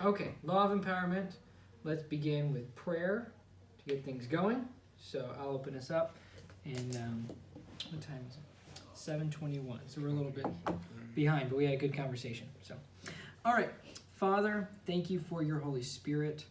Okay, law of empowerment. Let's begin with prayer to get things going. So I'll open us up. And what time is it? 7:21. So we're a little bit behind, but we had a good conversation. So, all right, Father, thank you for your Holy Spirit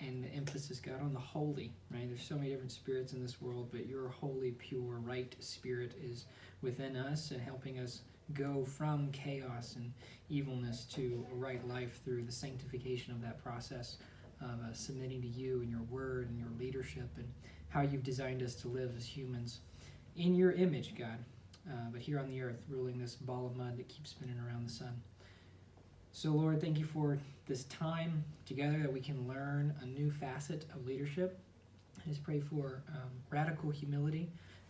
and the emphasis, God, on the holy. Right? There's so many different spirits in this world, but your holy, pure, right spirit is within us and helping us go from chaos and evilness to a right life through the sanctification of that process of submitting to you and your word and your leadership and how you've designed us to live as humans in your image, God, but here on the earth, ruling this ball of mud that keeps spinning around the sun. So, Lord, thank you for this time together that we can learn a new facet of leadership. I just pray for radical humility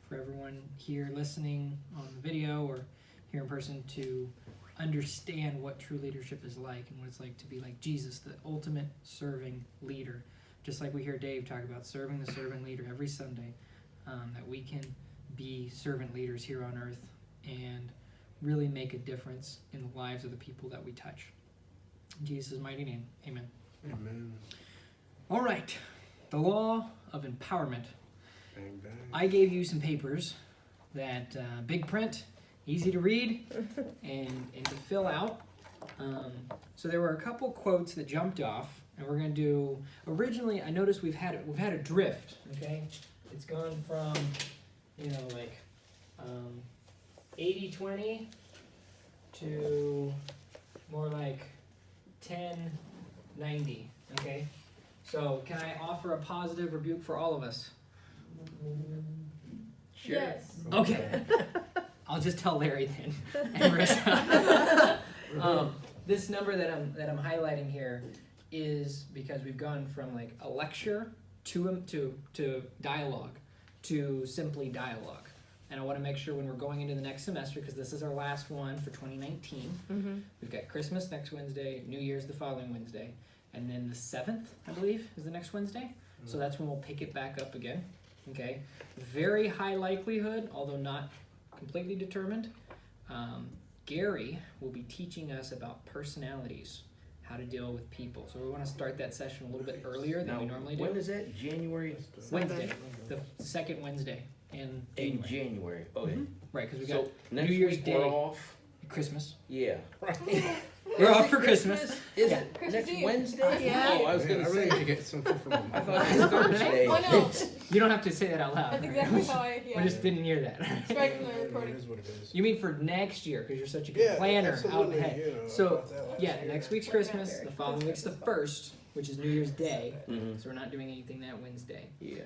for everyone here listening on the video or here in person to understand what true leadership is like and what it's like to be like Jesus, the ultimate serving leader. Just like we hear Dave talk about serving the servant leader every Sunday, that we can be servant leaders here on earth and really make a difference in the lives of the people that we touch. In Jesus' mighty name, amen. Amen. All right, the law of empowerment. Bang, bang. I gave you some papers that big print, easy to read and to fill out. So there were a couple quotes that jumped off, and we're going to do. Originally, I noticed we've had a drift. Okay, it's gone from 80-20 to more like 10-90. Okay, so can I offer a positive rebuke for all of us? Sure. Yes. Okay. I'll just tell Larry then. And Marissa. This number that I'm highlighting here is because we've gone from like a lecture to dialogue to simply dialogue. And I want to make sure when we're going into the next semester, because this is our last one for 2019, we've got Christmas next Wednesday, New Year's the following Wednesday, and then the 7th, I believe, is the next Wednesday. So that's when we'll pick it back up again. Okay? Very high likelihood, although not completely determined, Gary will be teaching us about personalities, how to deal with people. So we want to start that session a little bit earlier than we normally do. When is that? January? Wednesday, the second Wednesday in January. Okay. Right, because we got next New Year's week Day, we're off. Christmas. Yeah. We're off for Christmas. Is Yeah. it Christmas next Eve. Wednesday? Yeah. Oh, I was going I to really say. need to get something from I my thought it was Thursday. Oh no, You don't have to say that out loud. that's exactly how I. We Yeah. just didn't hear that. It's right from the It recording. is what it is. You mean for next year, because you're such a good planner out absolutely, ahead. you know, I So, thought that last yeah, year. next week's We're Christmas, not the following week's the 1st, which is New Year's Day. Mhm. So we're not doing anything that Wednesday. Yeah.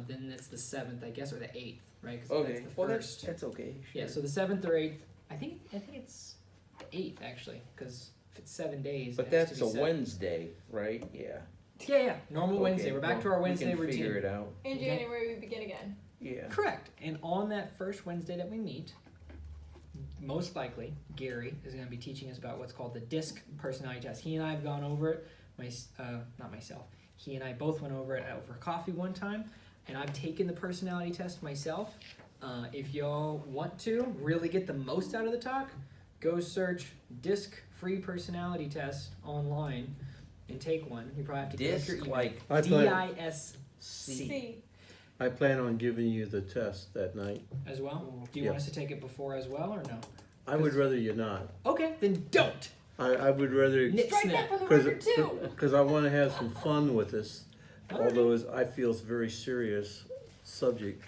Then it's the 7th, I guess, or the 8th, right? Because Okay. that's the Well, first. that's okay. Yeah, so the 7th or 8th. I think it's the 8th actually, because if it's 7 days. But it has that's to a be 7. Wednesday, right? Yeah. Yeah, normal Wednesday. Okay, We're back to well, our Wednesday we can routine. figure it out. In Okay. January we begin again. Yeah. Correct. And on that first Wednesday that we meet, most likely Gary is going to be teaching us about what's called the DISC personality test. He and I have gone over it. Not myself. He and I both went over it over coffee one time, and I've taken the personality test myself. If y'all want to really get the most out of the talk, go search DISC free personality test online and take one. You probably have to get Disc your email. like DISC C. I plan on giving you the test that night. as well. Do you want us to take it before as well or no? I would rather you not. Okay, then don't. I would rather, Nix Strike that. that from the record too. because I want to have some fun with this. Although I feel it's a very serious subject,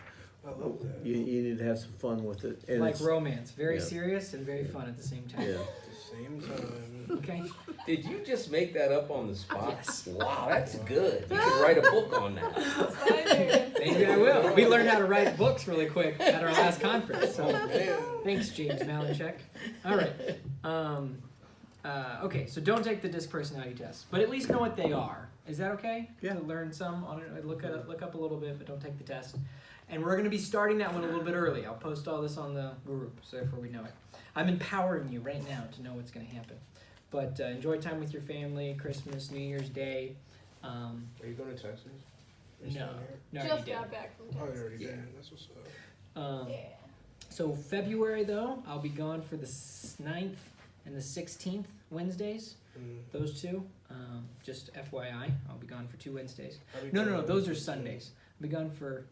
I love that. you need to have some fun with it. And Like it's, romance, very yeah. serious and very fun at the same time. yeah. At the same time. Okay. Did you just make that up on the spot? Yes. Wow, that's good. You could write a book on that. That's what I do. Maybe I will. We learned how to write books really quick at our last conference. So Man. thanks, James Malinchek. All right. Okay, so don't take the DISC personality test, but at least know what they are. Is that okay? Yeah. To learn some on it, look up a little bit, but don't take the test. And we're going to be starting that one a little bit early. I'll post all this on the group, so therefore we know it. I'm empowering you right now to know what's going to happen. But enjoy time with your family, Christmas, New Year's Day. Are you going to Texas? Are you No. staying here? No, you Just didn't. got back from Oh, you Texas. already Yeah. did. That's what's up. Yeah. So February, though, I'll be gone for the 9th and the 16th Wednesdays. Mm. Those two. Just FYI, I'll be gone for 2 Wednesdays. I'll be No, gone those are Wednesday. Sundays. I'll be gone for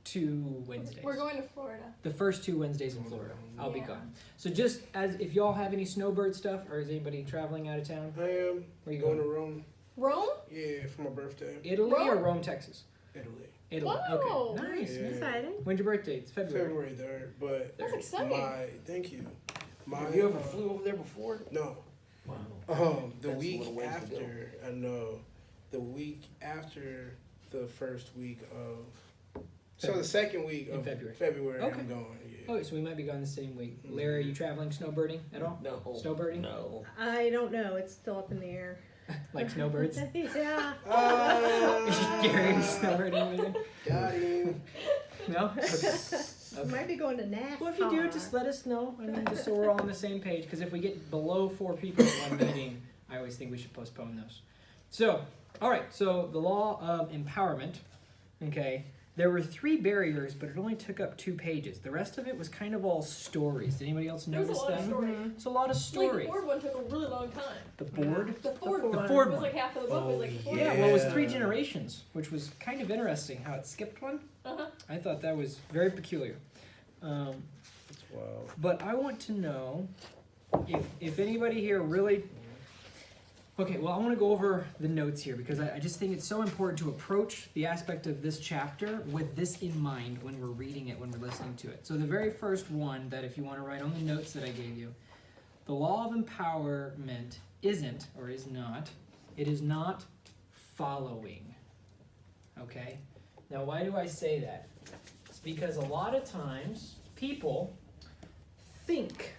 2 Wednesdays. We're going to Florida. The first 2 Wednesdays in Florida, I'll be Yeah. gone. So just as if y'all have any snowbird stuff, or is anybody traveling out of town? I am Where you going going? to Rome. Rome? Yeah, for my birthday. Italy or Rome? Rome, Texas? Italy. Italy. Wow. Okay. Nice. Yeah. Man. Exciting. When's your birthday? It's February. February 3rd, but That's exciting. thank you. Have you ever flew over there before? No. Wow. The That's a week little ways to go. after, I know, the week after the first week of, so the second week In of February. Okay. I'm going, yeah. Okay, so we might be gone the same week. Larry, are you traveling snowbirding at all? No. Snowbirding? No. I don't know. It's still up in the air. Like snowbirds? Yeah. Gary, snowbirding with you? Got him. No? We might be going to NASCAR. Well, if you do, just let us know. I mean, just so we're all on the same page. Because if we get below 4 people at one meeting, I always think we should postpone those. So, all right. So the law of empowerment. Okay. There were 3 barriers, but it only took up 2 pages. The rest of it was kind of all stories. Did anybody else There was a notice lot of that? story. It's a lot of Like story. the Ford one took a really long time. The board. The Ford The one. Ford It was one. like half of the book was like Ford. Yeah, well, it was Yeah. 3 generations, which was kind of interesting how it skipped one. Uh-huh. I thought that was very peculiar. That's wild. But I want to know if anybody here really. Okay, well, I want to go over the notes here because I just think it's so important to approach the aspect of this chapter with this in mind when we're reading it, when we're listening to it. So, the very first one that if you want to write on the notes that I gave you, the law of empowerment isn't, or is not, it is not following. Okay? Now, why do I say that? It's because a lot of times people think,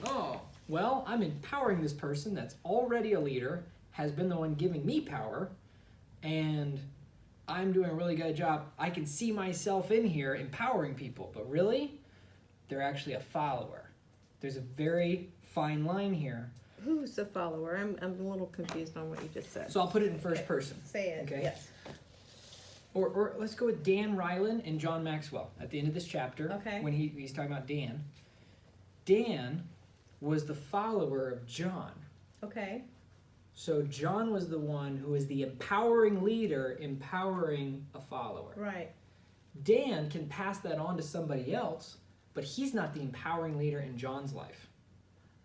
oh, well, I'm empowering this person that's already a leader, has been the one giving me power, and I'm doing a really good job. I can see myself in here empowering people, but really, they're actually a follower. There's a very fine line here. Who's the follower? I'm a little confused on what you just said. So I'll put it in first person. Say it. Okay. Yes. Or let's go with Dan Ryland and John Maxwell at the end of this chapter. Okay. When he's talking about Dan. Dan was the follower of John. Okay. So John was the one who was the empowering leader, empowering a follower. Right. Dan can pass that on to somebody else, but he's not the empowering leader in John's life.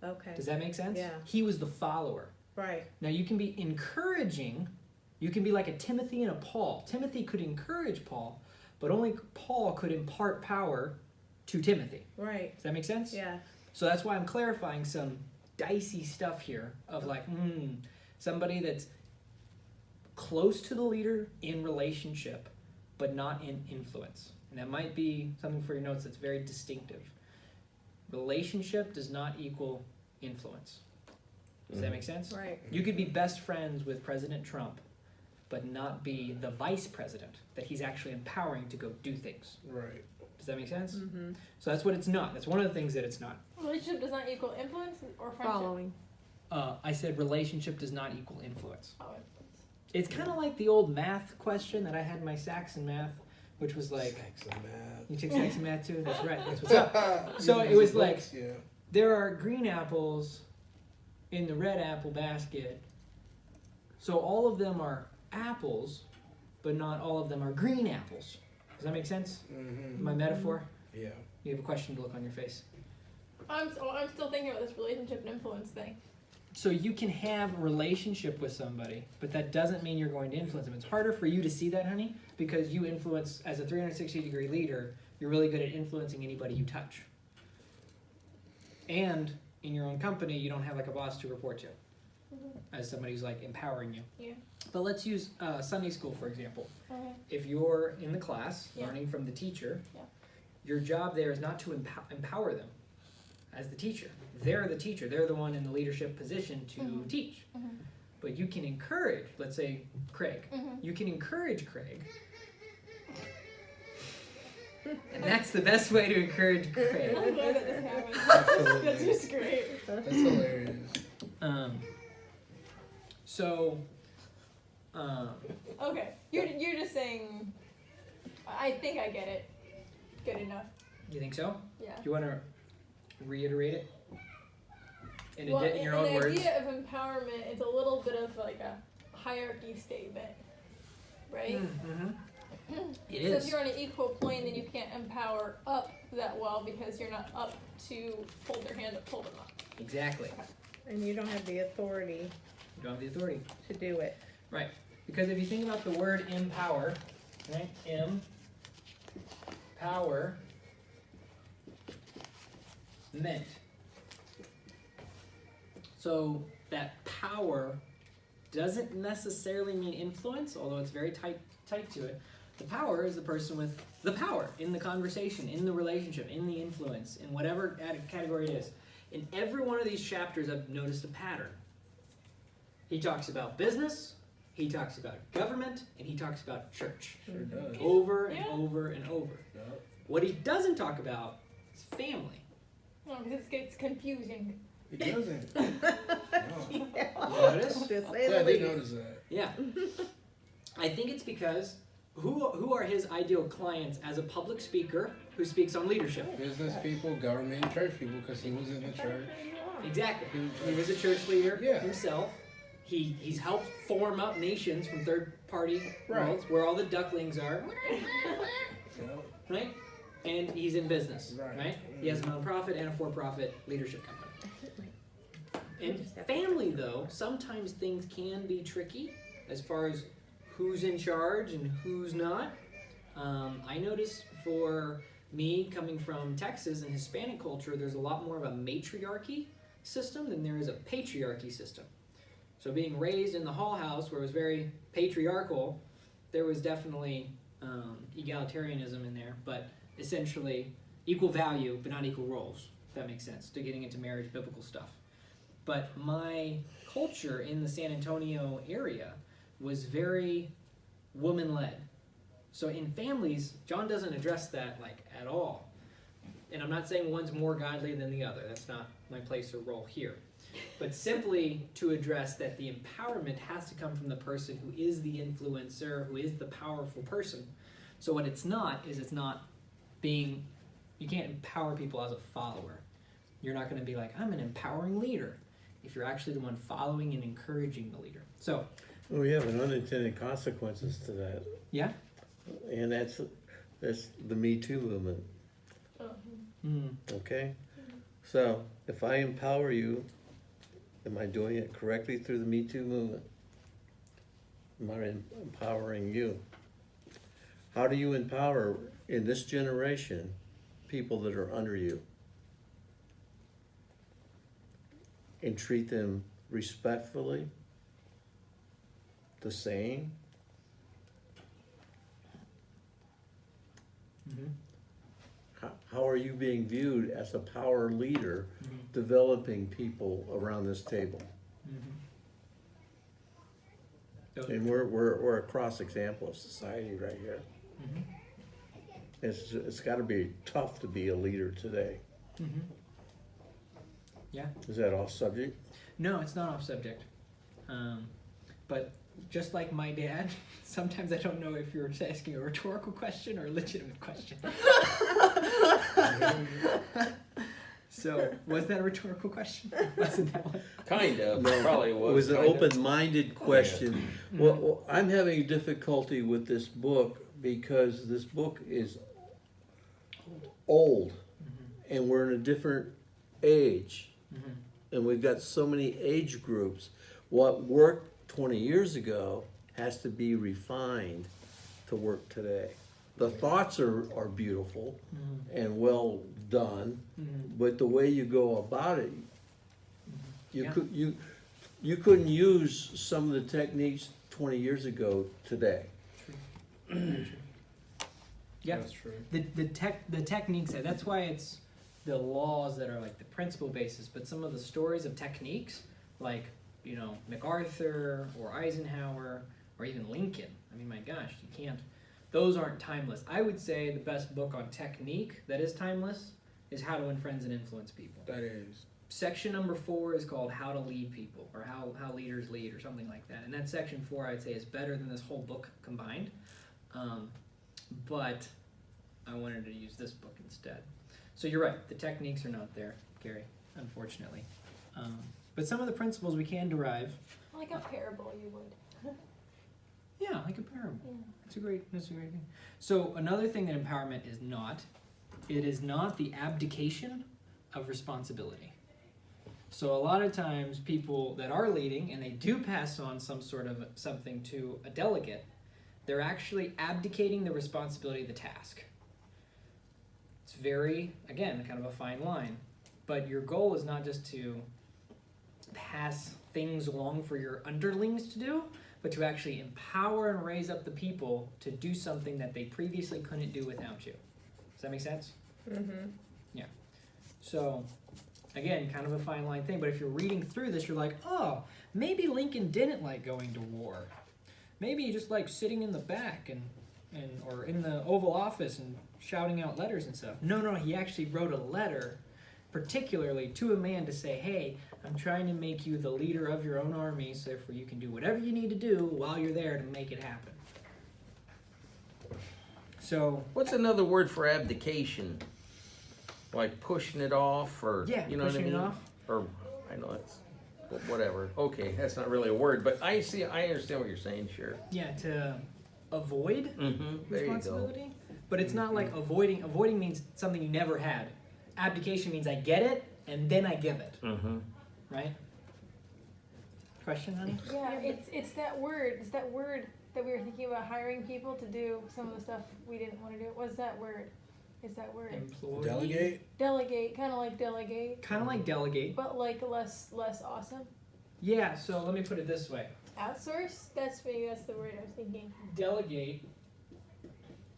Okay. Does that make sense? Yeah. He was the follower. Right. Now you can be encouraging, you can be like a Timothy and a Paul. Timothy could encourage Paul, but only Paul could impart power to Timothy. Right. Does that make sense? Yeah. So that's why I'm clarifying some dicey stuff here of like, somebody that's close to the leader in relationship, but not in influence. And that might be something for your notes that's very distinctive. Relationship does not equal influence. Does that make sense? Right. You could be best friends with President Trump, but not be the vice president that he's actually empowering to go do things. Right. Does that make sense? Mm-hmm. So that's what it's not. That's one of the things that it's not. Relationship does not equal influence or friendship. Following. I said relationship does not equal influence. Oh, It's kind of like the old math question that I had in my Saxon math, which was like, Sex and math. you took Saxon math too? That's right. That's what's up. So it was like, Yeah. there are green apples in the red apple basket. So all of them are apples, but not all of them are green apples. Does that make sense? Mm-hmm. My metaphor? Yeah. You have a question to look on your face. I'm still thinking about this relationship and influence thing. So you can have a relationship with somebody, but that doesn't mean you're going to influence them. It's harder for you to see that, honey, because you influence, as a 360-degree leader, you're really good at influencing anybody you touch. And in your own company, you don't have like a boss to report to, as somebody who's like empowering you. Yeah. But let's use Sunday school, for example. Okay. If you're in the class, Yeah. learning from the teacher, Yeah. your job there is not to empower them as the teacher. They're the teacher. They're the one in the leadership position to Mhm. teach. Mhm. But you can encourage, let's say Craig. Mhm. You can encourage Craig. And that's the best way to encourage Craig. I'm glad that this happened. Absolutely. That's just great. That's hilarious. So, Okay, you're just saying. I think I get it. Good enough. you think so? Yeah. Do you want to reiterate it? in Well, your own the words. idea of empowerment is a little bit of like a hierarchy statement, right? It So is. if you're on an equal plane, then you can't empower up that well because you're not up to hold their hand up, hold them up. Exactly. And you don't have the authority You don't have the authority. to do it. Right. Because if you think about the word empower, right? Power meant. So that power doesn't necessarily mean influence, although it's very tight to it. The power is the person with the power in the conversation, in the relationship, in the influence, in whatever category it is. In every one of these chapters, I've noticed a pattern. He talks about business, he talks about government, and he talks about church. Sure does. Over and Yeah. over and over. Yeah. What he doesn't talk about is family. No, because it gets confusing. It doesn't. No. Notice? To say Yeah, the they least. noticed that. Yeah. I think it's because who are his ideal clients as a public speaker who speaks on leadership? Business people, government, and church people, because he was in the church. Exactly. He was a church leader Yeah. himself. He's helped form up nations from third party Right. worlds where all the ducklings are, Yeah. right? And he's in business, Right. right? He has a nonprofit and a for-profit leadership company. In family, though, sometimes things can be tricky as far as who's in charge and who's not. I noticed for me, coming from Texas and Hispanic culture, there's a lot more of a matriarchy system than there is a patriarchy system. So being raised in the Hall House, where it was very patriarchal, there was definitely egalitarianism in there, but essentially equal value, but not equal roles, if that makes sense, to getting into marriage, biblical stuff. But my culture in the San Antonio area was very woman-led. So in families, John doesn't address that like at all. And I'm not saying one's more godly than the other. That's not my place or role here. But simply to address that the empowerment has to come from the person who is the influencer, who is the powerful person. So what it's not is it's not being, you can't empower people as a follower. You're not going to be like, I'm an empowering leader, if you're actually the one following and encouraging the leader. So, Well, we have an unintended consequences to that, yeah. and that's the Me Too movement. Okay, so if I empower you, am I doing it correctly through the Me Too movement? Am I empowering you? How do you empower in this generation people that are under you and treat them respectfully, the same? How are you being viewed as a power leader developing people around this table? And we're a cross example of society right here. It's got to be tough to be a leader today. Yeah. Is that off subject? No, it's not off subject. But just like my dad, sometimes I don't know if you're asking a rhetorical question or a legitimate question. So, was that a rhetorical question? Wasn't that one? Kind of. Probably was. It was an kind of. open-minded question. Well, I'm having difficulty with this book because this book is old, and we're in a different age, and we've got so many age groups. What worked 20 years ago has to be refined to work today. The thoughts are beautiful and well done, but the way you go about it, you couldn't use some of the techniques 20 years ago today. Yeah. That's true. The techniques, that's why it's the laws that are like the principle basis, but some of the stories of techniques, like, you know, MacArthur or Eisenhower or even Lincoln, I mean, my gosh, you can't, those aren't timeless. I would say the best book on technique that is timeless is How to Win Friends and Influence People. That is. Section number 4 is called How to Lead People, or How Leaders Lead, or something like that. And that section 4, I'd say, is better than this whole book combined. But I wanted to use this book instead. So you're right, the techniques are not there, Gary, unfortunately. But some of the principles we can derive. Like a parable, you would. Yeah, like a parable. Yeah. That's a great thing. So another thing that empowerment is not, it is not the abdication of responsibility. So a lot of times people that are leading and they do pass on some sort of something to a delegate, they're actually abdicating the responsibility of the task. It's very, again, kind of a fine line. But your goal is not just to pass things along for your underlings to do, but to actually empower and raise up the people to do something that they previously couldn't do without you. Does that make sense? Mm-hmm. So, again, kind of a fine line thing, but if you're reading through this, you're like, oh, maybe Lincoln didn't like going to war. Maybe he just liked sitting in the back and or in the Oval Office and shouting out letters and stuff. No, he actually wrote a letter particularly to a man to say, hey, I'm trying to make you the leader of your own army, so therefore you can do whatever you need to do while you're there to make it happen. So, What's another word for abdication? Like pushing it off, or yeah, you know what I pushing mean? it off. Or I know that's whatever. Okay, that's not really a word, but I understand what you're saying. Sure. Yeah, to avoid Mm-hmm. There you go. responsibility. But it's not like avoiding. Avoiding means something you never had. Abdication means I get it and then I give it. Mm-hmm. Right? Question, honey? Yeah, it's that word. It's that word that we were thinking about hiring people to do some of the stuff we didn't want to do. What's that word? Is that word? Employee. Delegate? Delegate, kind of like delegate, Kind of like delegate. but like less awesome. Yeah, so let me put it this way. Outsource? That's the word I was thinking. Delegate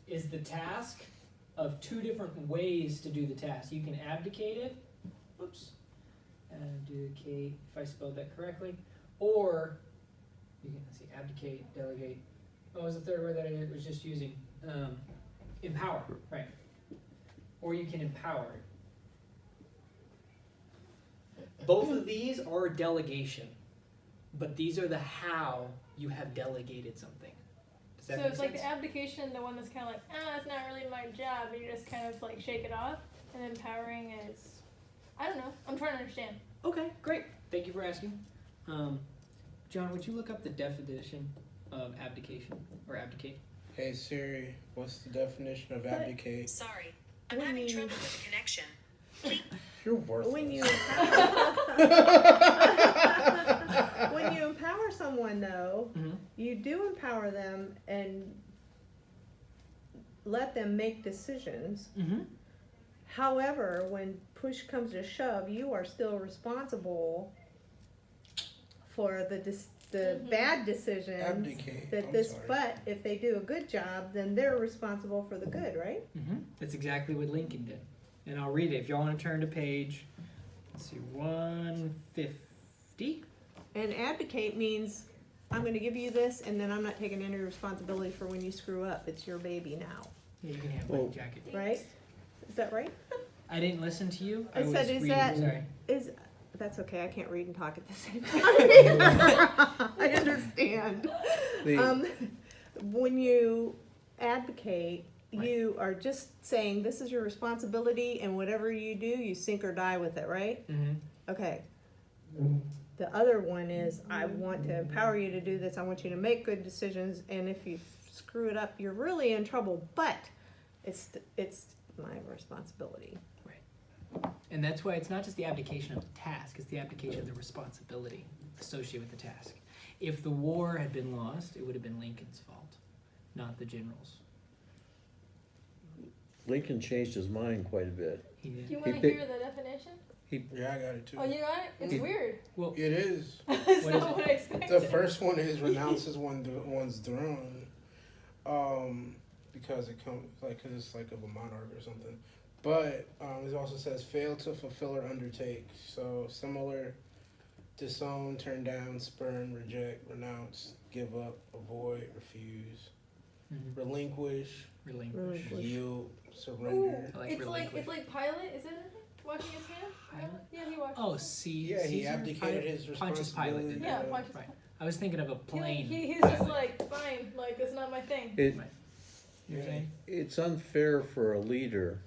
is the task of two different ways to do the task. You can abdicate it. Oops. Abdicate, if I spelled that correctly. Or, you can, let's see, abdicate, delegate. What was the third word that I was just using? Empower, right. Or you can empower. Both of these are delegation. But these are the how you have delegated something. Does that So make it's sense? like the abdication, the one that's kind of like, that's not really my job, and you just kind of like shake it off. And empowering is, I don't know. I'm trying to understand. Okay, great. Thank you for asking. John, would you look up the definition of abdication or abdicate? Hey Siri, what's the definition of abdicate? Sorry, I'm When having you- trouble with the connection. You're worthless. When you empower someone, though, Mm-hmm. you do empower them and let them make decisions. Mm-hmm. However, when push comes to shove, you are still responsible for the Mhm. bad decisions. Abdicate. That I'm this, sorry. but if they do a good job, then they're responsible for the good, right? Mm-hmm. That's exactly what Lincoln did. And I'll read it. If y'all want to turn to page, let's see, 150. And abdicate means I'm going to give you this, and then I'm not taking any responsibility for when you screw up. It's your baby now, Yeah, you can have Well- my jacket. right? Is that right? I didn't listen to you. I was said, is reading. that- Sorry. That's okay. I can't read and talk at the same time. I understand. When you advocate, you are just saying this is your responsibility, and whatever you do, you sink or die with it, right? Mm-hmm. Okay. The other one is I want to empower you to do this. I want you to make good decisions, and if you screw it up, you're really in trouble. But it's my responsibility. And that's why it's not just the abdication of the task, it's the abdication of the responsibility associated with the task. If the war had been lost, it would have been Lincoln's fault, not the general's. Lincoln changed his mind quite a bit. He did. Do you He want to picked- hear the definition? Yeah, I got it too. Oh, you got it? It's weird. Well, It is. It's What is not it? what I expected. The first one is renounces one's throne, because it comes cause it's like of a monarch or something. But it also says fail to fulfill or undertake. So similar, disown, turn down, spurn, reject, renounce, give up, avoid, refuse, mhm, relinquish, relinquish. yield, surrender. I like It's relinquish. like Pilate, is it? Washing his hands? Pilate? Yeah, he washed. Oh, his Yeah, he Caesar? abdicated his Pontius Pilate responsibility. did hands. Yeah, to- Pontius. Right. I was thinking of a plane. He's just like, fine, like it's not my thing. It, You're saying? it's unfair for a leader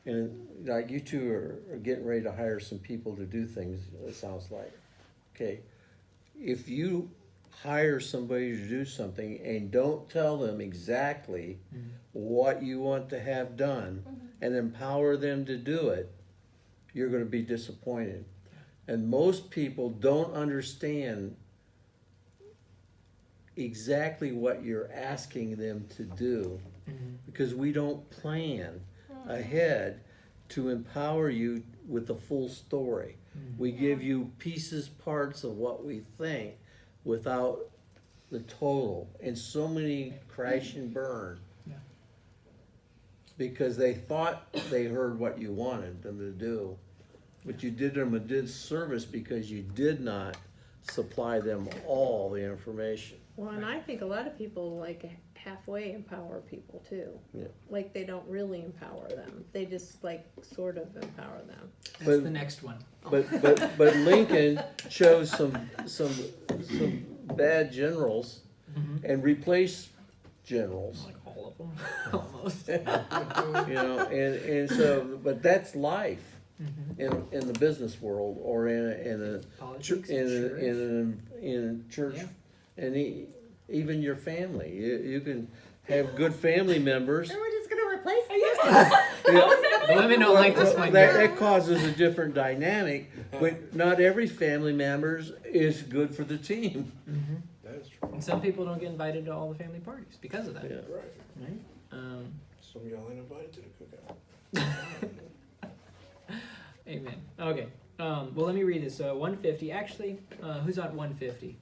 And like you two are getting ready to hire some people to do things, it sounds like. Okay, if you hire somebody to do something and don't tell them exactly what you want to have done and empower them to do it, you're gonna be disappointed. And most people don't understand exactly what you're asking them to do because we don't plan ahead to empower you with the full story. We give you pieces, parts of what we think without the total. And so many crash and burn Yeah. because they thought they heard what you wanted them to do. But you did them a disservice because you did not supply them all the information. Well, and I think a lot of people like halfway empower people too. Yeah. Like they don't really empower them. They just like sort of empower them. That's But- the next one. But Lincoln chose some bad generals and replaced generals. Like all of them, almost. You know, and so, but that's life in the business world or in Politics a and church. in church, Yeah. and even your family. You can have good family members. We're just gonna replace them. You know, The women don't like this one. that causes a different dynamic, but not every family member is good for the team. That is true. And some people don't get invited to all the family parties because of that. Yeah. Right. Right? Some of y'all ain't invited to the cookout. Amen. Okay. Well, let me read this. So 150. Actually, who's on 150?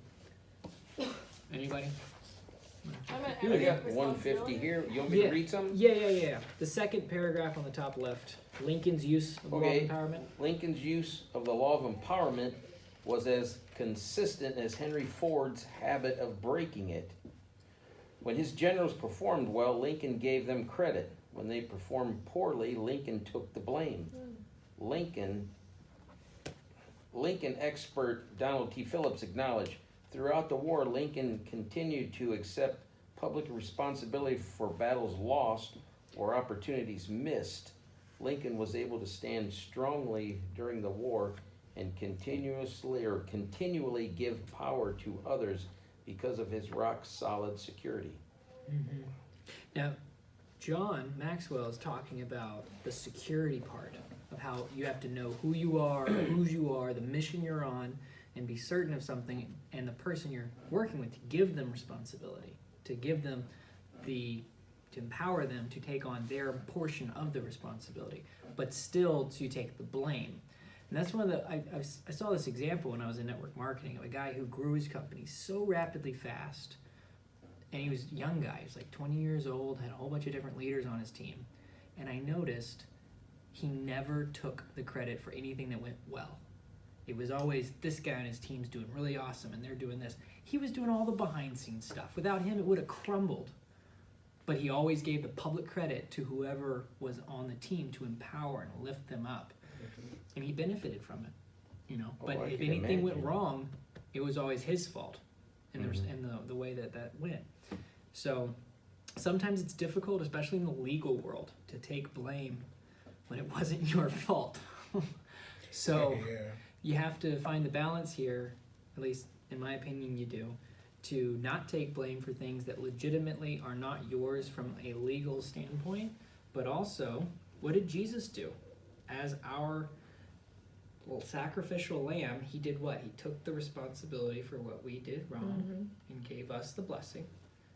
Anybody? I'm an I area got of 150 responsibility. here. You want me Yeah. to read some? Yeah. The second paragraph on the top left. Lincoln's use of law Okay. empowerment. Lincoln's use of the law of empowerment was as consistent as Henry Ford's habit of breaking it. When his generals performed well, Lincoln gave them credit. When they performed poorly, Lincoln took the blame. Lincoln expert Donald T. Phillips acknowledged, throughout the war, Lincoln continued to accept public responsibility for battles lost or opportunities missed. Lincoln was able to stand strongly during the war and continually give power to others because of his rock-solid security. Now, John Maxwell is talking about the security part of how you have to know who you are, whose you are, the mission you're on, and be certain of something, and the person you're working with, to give them responsibility, to give them to empower them to take on their portion of the responsibility, but still to take the blame. And that's one of the, I saw this example when I was in network marketing of a guy who grew his company so rapidly fast, and he was a young guy, he was like 20 years old, had a whole bunch of different leaders on his team, and I noticed he never took the credit for anything that went well. It was always, this guy and his team's doing really awesome, and they're doing this. He was doing all the behind-scenes stuff. Without him, it would have crumbled. But he always gave the public credit to whoever was on the team to empower and lift them up. And he benefited from it, you know. Oh, But I if can anything went imagine. wrong, it was always his fault in the way that went. So sometimes it's difficult, especially in the legal world, to take blame when it wasn't your fault. So Yeah. you have to find the balance here, at least in my opinion you do, to not take blame for things that legitimately are not yours from a legal standpoint, but also, what did Jesus do? As our sacrificial lamb, he did what? He took the responsibility for what we did wrong and gave us the blessing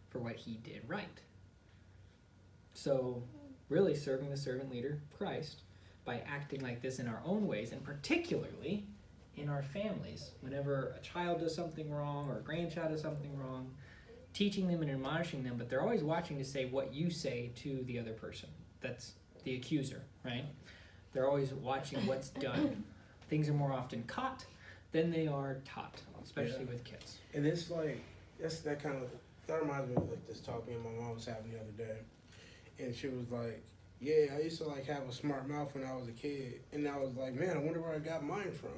for what he did right. So, really serving the servant leader, Christ, by acting like this in our own ways, and particularly in our families. Whenever a child does something wrong or a grandchild does something wrong, teaching them and admonishing them, but they're always watching to say what you say to the other person. That's the accuser, right? They're always watching what's done. Things are more often caught than they are taught, especially with kids. And it's like, that reminds me of like this talk me and my mom was having the other day. And she was like, yeah, I used to like have a smart mouth when I was a kid. And I was like, man, I wonder where I got mine from.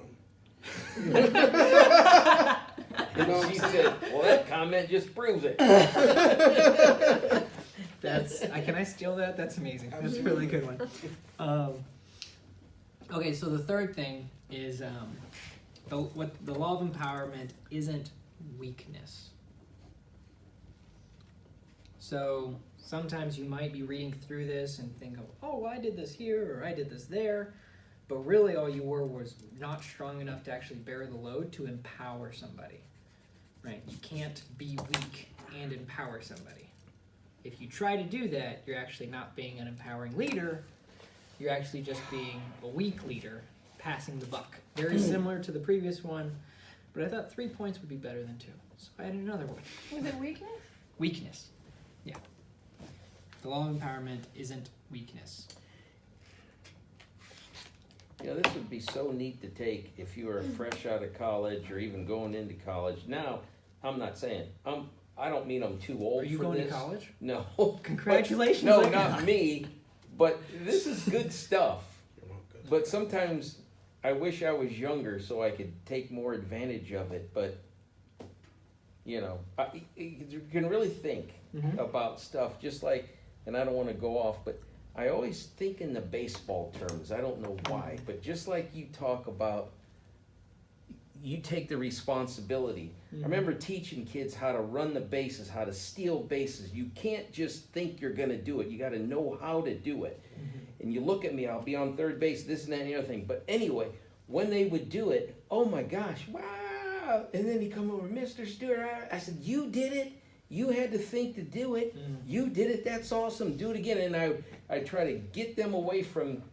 You know what She I'm said, well, that comment just proves it. Can I steal that? That's amazing. That's a really good one. Okay, so the third thing is what the law of empowerment isn't weakness. So sometimes you might be reading through this and think of, oh, well, I did this here or I did this there, but really all you were was not strong enough to actually bear the load to empower somebody, right? You can't be weak and empower somebody. If you try to do that, you're actually not being an empowering leader. You're actually just being a weak leader, passing the buck. Very similar to the previous one, but I thought 3 points would be better than 2. So I added another one. Was it weakness? Weakness. Yeah. The law of empowerment isn't weakness. You know, this would be so neat to take if you were fresh out of college or even going into college. Now, I'm not saying, I don't mean I'm too old for this. Are you going to college? No. Congratulations. No, on not that. me, but this is good stuff. You're not good. But sometimes I wish I was younger so I could take more advantage of it, but, you know, you can really think Mhm. about stuff just like, and I don't want to go off, but I always think in the baseball terms. I don't know why, but just like you talk about, you take the responsibility. I remember teaching kids how to run the bases, how to steal bases. You can't just think you're going to do it. You got to know how to do it. And you look at me, I'll be on third base, this and that and the other thing. But anyway, when they would do it, oh my gosh, wow. And then he come over, Mr. Stewart, I said, you did it. You had to think to do it. You did it. That's awesome. Do it again. And I try to get them away from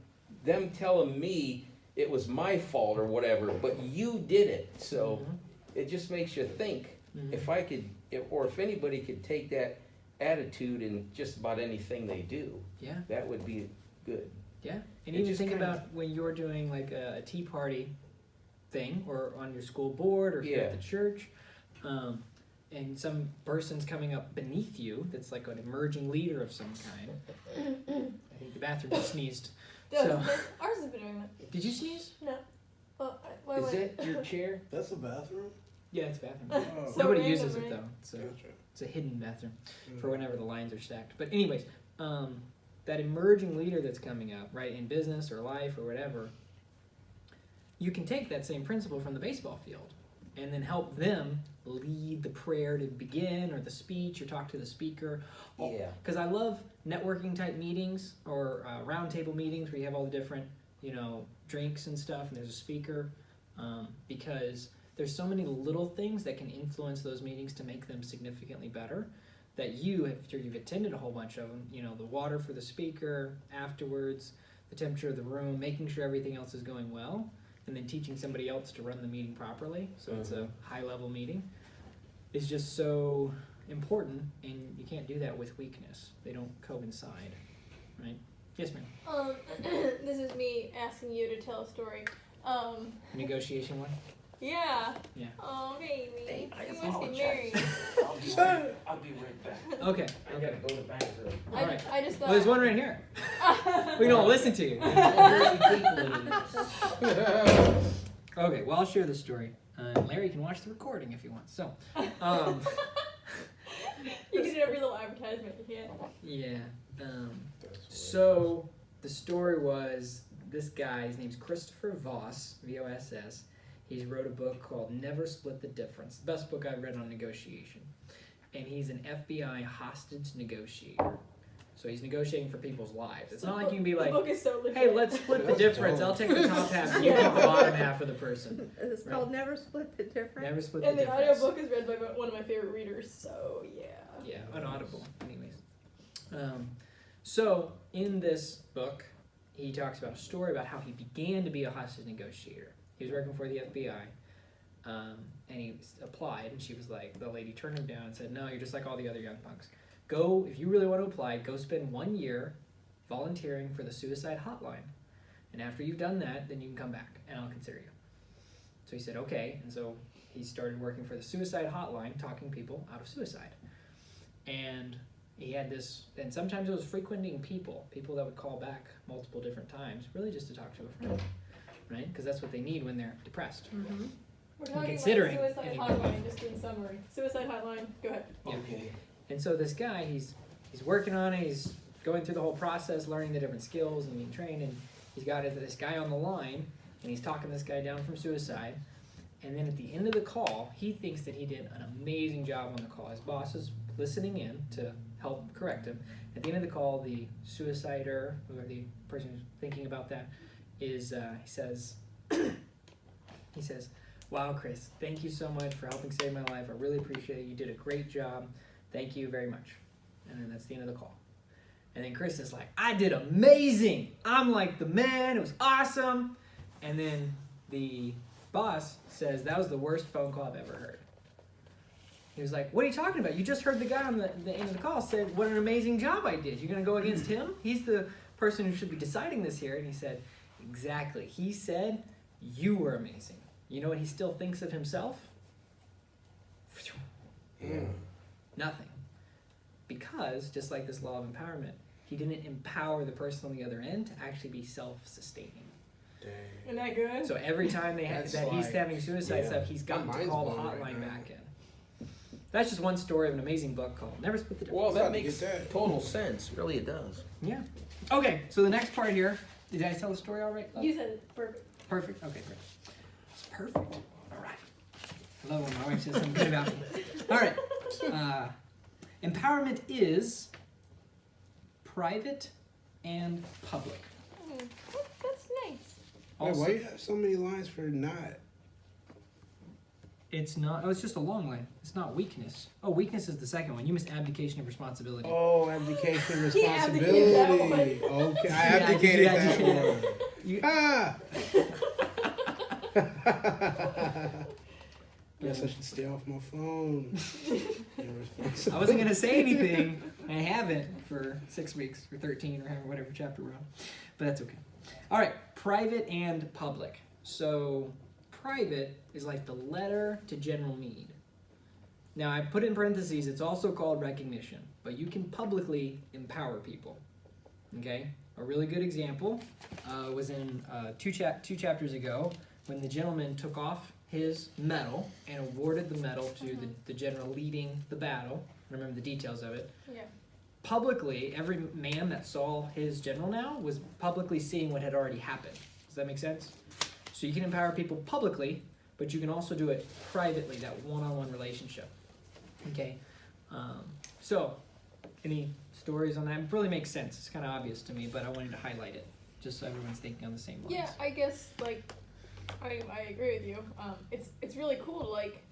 them telling me it was my fault or whatever, but you did it. So it just makes you think. If I could, if anybody could take that attitude in just about anything they do, Yeah. that would be good. Yeah. And It even just think kinda- about when you're doing like a tea party thing or on your school board or if you're at Yeah. the church, and some person's coming up beneath you that's like an emerging leader of some kind. I think the bathroom just sneezed. So, Ours has been doing that. did you sneeze? No. Well, why Is would- that your chair? That's a bathroom? Yeah, it's a bathroom. Oh, So Nobody random, uses it right? though. So gotcha. it's a hidden bathroom Mm. for whenever the lines are stacked. But anyways, that emerging leader that's coming up, right, in business or life or whatever, you can take that same principle from the baseball field and then help them lead the prayer to begin or the speech or talk to the speaker. Yeah. Because I love networking type meetings or roundtable meetings where you have all the different, drinks and stuff and there's a speaker, because there's so many little things that can influence those meetings to make them significantly better that after you've attended a whole bunch of them, the water for the speaker afterwards, the temperature of the room, making sure everything else is going well, and then teaching somebody else to run the meeting properly so it's a high-level meeting is just so important, and you can't do that with weakness. They don't coincide, right? Yes, ma'am. This is me asking you to tell a story. Negotiation one? Yeah. Yeah. Oh, baby. I You must be apologize. married. I'll be right back. Okay. I gotta go to the bathroom. All right. I just thought. Well, there's one right here. We don't listen to you. Okay, well, I'll share the story. Larry can watch the recording if he wants. So, You can do every little advertisement you can. yeah. That's So, the story was this guy, his name's Christopher Voss, V-O-S-S. He's wrote a book called Never Split the Difference, the best book I've read on negotiation. And he's an FBI hostage negotiator. So he's negotiating for people's lives. It's not like you can be The like, book is so legit. hey, let's split the That's difference. dope. I'll take the top half and you take the bottom half of the person. It's called Never Split the Difference. Never split And the the difference. audiobook is read by one of my favorite readers, so yeah. Yeah, on Audible. Anyways. So, in this book, he talks about a story about how he began to be a hostage negotiator. He was working for the FBI, and he applied, and she was like, the lady turned him down and said, no, you're just like all the other young punks. Go, if you really want to apply, go spend 1 year volunteering for the suicide hotline. And after you've done that, then you can come back, and I'll consider you. So he said, okay, and so he started working for the suicide hotline, talking people out of suicide. And he had this, and sometimes it was frequenting people that would call back multiple different times, really just to talk to a friend, right? Because that's what they need when they're depressed. Mm-hmm. We're talking Considering about suicide any- hotline, just in summary. Suicide hotline, go ahead. Yeah. Okay. And so this guy, he's he's working on it. He's going through the whole process, learning the different skills and being trained. And he's got this guy on the line, and he's talking this guy down from suicide. And then at the end of the call, he thinks that he did an amazing job on the call. His boss is listening in to help correct him. At the end of the call, the suicider, or the person who's thinking about that, is he says, "Wow, Chris, thank you so much for helping save my life. I really appreciate it. You did a great job. Thank you very much." And then that's the end of the call. And then Chris is like, "I did amazing. I'm like the man. It was awesome." And then the boss says, "That was the worst phone call I've ever heard." He was like, "What are you talking about? You just heard the guy on the end of the call said, 'What an amazing job I did.' You're going to go against him? He's the person who should be deciding this here." And he said, "Exactly. He said you were amazing." You know what he still thinks of himself? Nothing. Because, just like this law of empowerment, he didn't empower the person on the other end to actually be self-sustaining. Dang. Isn't that good? So every time That's he's like- having suicide yeah. stuff, he's got My to mind's call the blown hotline right now. back in. That's just one story of an amazing book called Never Split the Difference. Well, that Gotta makes get that. total sense. Really, it does. Yeah. Okay, so the next part here, did I tell the story all right? You said it perfect. Perfect. Okay, great. It's perfect. All right. I love when my wife says something good about me. All right. Empowerment is private and public. That's nice. Wait, why you have so many lines for not? It's not. Oh, it's just a long line. It's not weakness. Oh, weakness is the second one. You missed abdication of responsibility. Oh, abdication He abdicated that responsibility. Okay, I Yeah, abdicated you that abdicated. one. You- Ah! Guess I should stay off my phone. I wasn't gonna say anything. I haven't for 6 weeks or 13 or however whatever chapter we're on, but that's okay. All right, private and public. So private is like the letter to general need. Now I put in parentheses. It's also called recognition, but you can publicly empower people. Okay, a really good example was in two chapters ago when the gentleman took off his medal and awarded the medal to the general leading the battle. I remember the details of it. Yeah. Publicly, every man that saw his general now was publicly seeing what had already happened. Does that make sense? So you can empower people publicly, but you can also do it privately, that one-on-one relationship. Okay? So, any stories on that? It really makes sense. It's kind of obvious to me, but I wanted to highlight it, just so everyone's thinking on the same lines. Yeah, I guess like I agree with you. It's really cool to like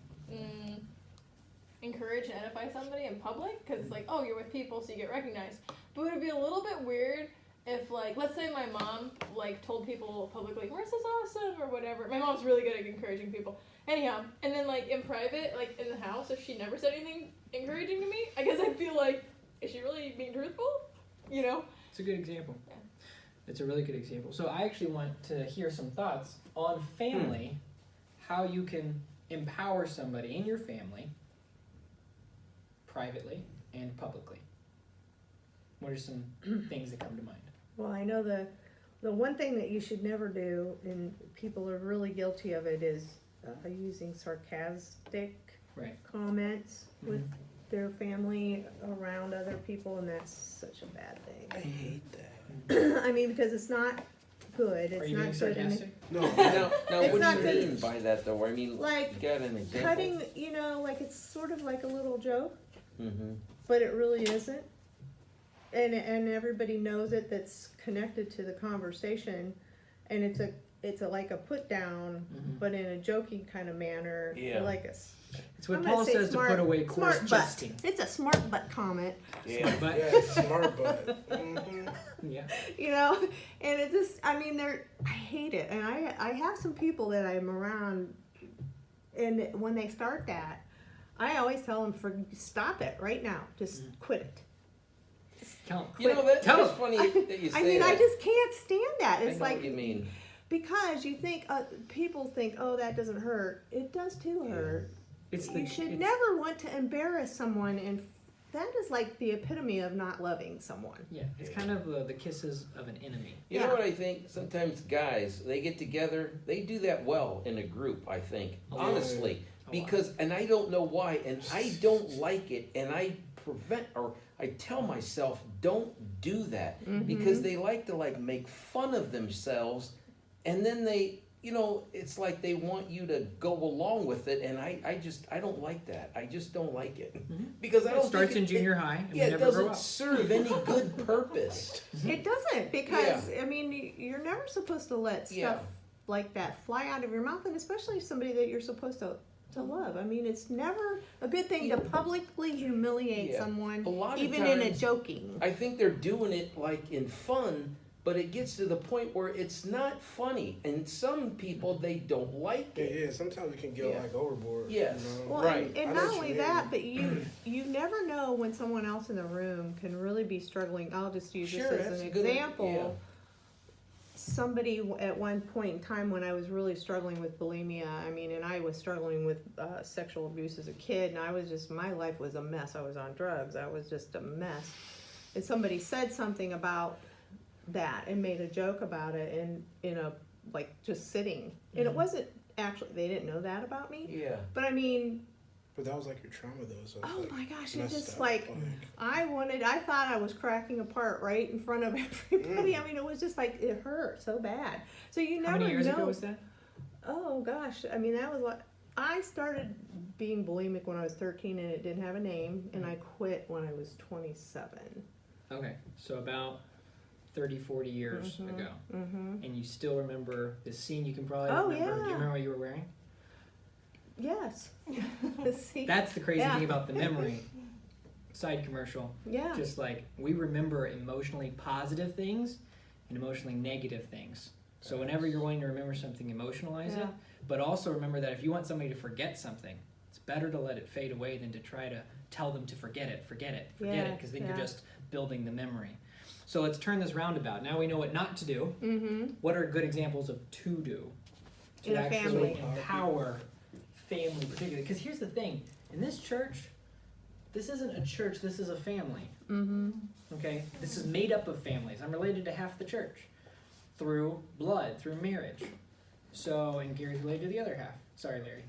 encourage and edify somebody in public because it's like, oh, you're with people, so you get recognized. But it would be a little bit weird if like, let's say my mom like told people publicly, Marissa's awesome or whatever. My mom's really good at encouraging people. Anyhow, and then like in private, like in the house, if she never said anything encouraging to me, I guess I'd feel like, is she really being truthful? You know? It's a good example. Yeah. It's a really good example. So I actually want to hear some thoughts on family, how you can empower somebody in your family privately and publicly. What are some things that come to mind? Well, I know the one thing that you should never do, and people are really guilty of it, is using sarcastic Right. comments with their family around other people, and that's such a bad I thing. hate that. I mean, because it's not good. It's Are you not being good. And sarcastic? No. Now It's what not do you good. mean by that, though? I mean, Like, you got an example? cutting, you know, like it's sort of like a little joke, Mm-hmm. but it really isn't. And everybody knows it that's connected to the conversation, and it's a like a put down, Mhm. but in a joking kind of manner, Yeah. like It's what I'm gonna Paul say says smart- to put away coarse smart butt. jesting. It's a smart butt comment, Yeah. But Yeah, it's smart, but. yeah. you know. And it just, I mean, I hate it, and I have some people that I'm around, and when they start that, I always tell them, stop it right now, just quit it. Tell him. You know, Quit. Tell that's him. funny that you say I mean, that. I just can't stand that. I It's know like, what you mean. because you think, people think, oh, that doesn't hurt. It does too hurt. It's the, You should it's- never want to embarrass someone, and that is like the epitome of not loving someone. Yeah, it's kind of the kisses of an enemy. You Yeah. know what I think? Sometimes guys, they get together, they do that well in a group, I think. A lot. Honestly. A lot. Because, and I don't know why, and I don't like it, and I prevent, or I tell myself, don't do that, Mm-hmm. because they like to like make fun of themselves, and then they, it's like they want you to go along with it, and I don't like that. I just don't like it, because I It don't starts think in junior high, and yeah, we it never grow doesn't up. serve any good purpose. It doesn't, because I mean, you're never supposed to let stuff Yeah. like that fly out of your mouth, and especially somebody that you're supposed to love. I mean, it's never a good thing to publicly humiliate Yeah. someone, A lot of even in a times- joking. I think they're doing it like in fun, but it gets to the point where it's not funny, and some people, they don't like Yeah, it. yeah. Sometimes it can go Yeah. like overboard. Yes. You know? Well, Right. and I know not what only you that, mean. but you never know when someone else in the room can really be struggling. I'll just use Sure, this as that's an a good- example. yeah. Somebody at one point in time when I was really struggling with bulimia, I mean, and I was struggling with sexual abuse as a kid, and I was just, my life was a mess. I was on drugs. I was just a mess. And somebody said something about that and made a joke about it, and like just sitting. And it wasn't actually, they didn't know that about me. Yeah. But I mean, But that was like your trauma though. So it's oh like my gosh, it messed just up. like, I thought I was cracking apart right in front of everybody. I mean, it was just like, it hurt so bad. So you How never many years know. ago was that? Oh gosh, I mean, that was what, I started being bulimic when I was 13 and it didn't have a name, and I quit when I was 27. Okay, so about 30, 40 years ago. Mm-hmm. And you still remember the scene. You can probably Oh, remember. Do you yeah. remember what you were wearing? Yes. See? That's the crazy Yeah. thing about the memory. Side commercial. Yeah. Just like we remember emotionally positive things and emotionally negative things. So whenever you're wanting to remember something, emotionalize Yeah. it. But also remember that if you want somebody to forget something, it's better to let it fade away than to try to tell them to forget it, Yeah, because then you're yeah. just building the memory. So let's turn this roundabout. Now we know what not to do. Mm-hmm. What are good examples of to do to In a actually family. empower family particularly? Because here's the thing, in this church, this isn't a church, this is a family. Mm-hmm. Okay, this is made up of families. I'm related to half the church through blood, through marriage. So, and Gary's related to the other half. Sorry, Larry.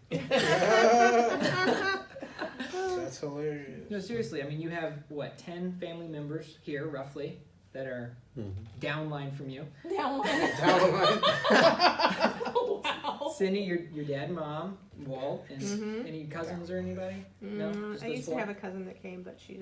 That's hilarious. No, seriously. I mean, you have what, 10 family members here, roughly, that are Mhm. downline from you. Down one. Wow. Cindy, your dad and mom, Walt, and Mhm. any cousins or anybody? No, just I those used to four? have a cousin that came, but she's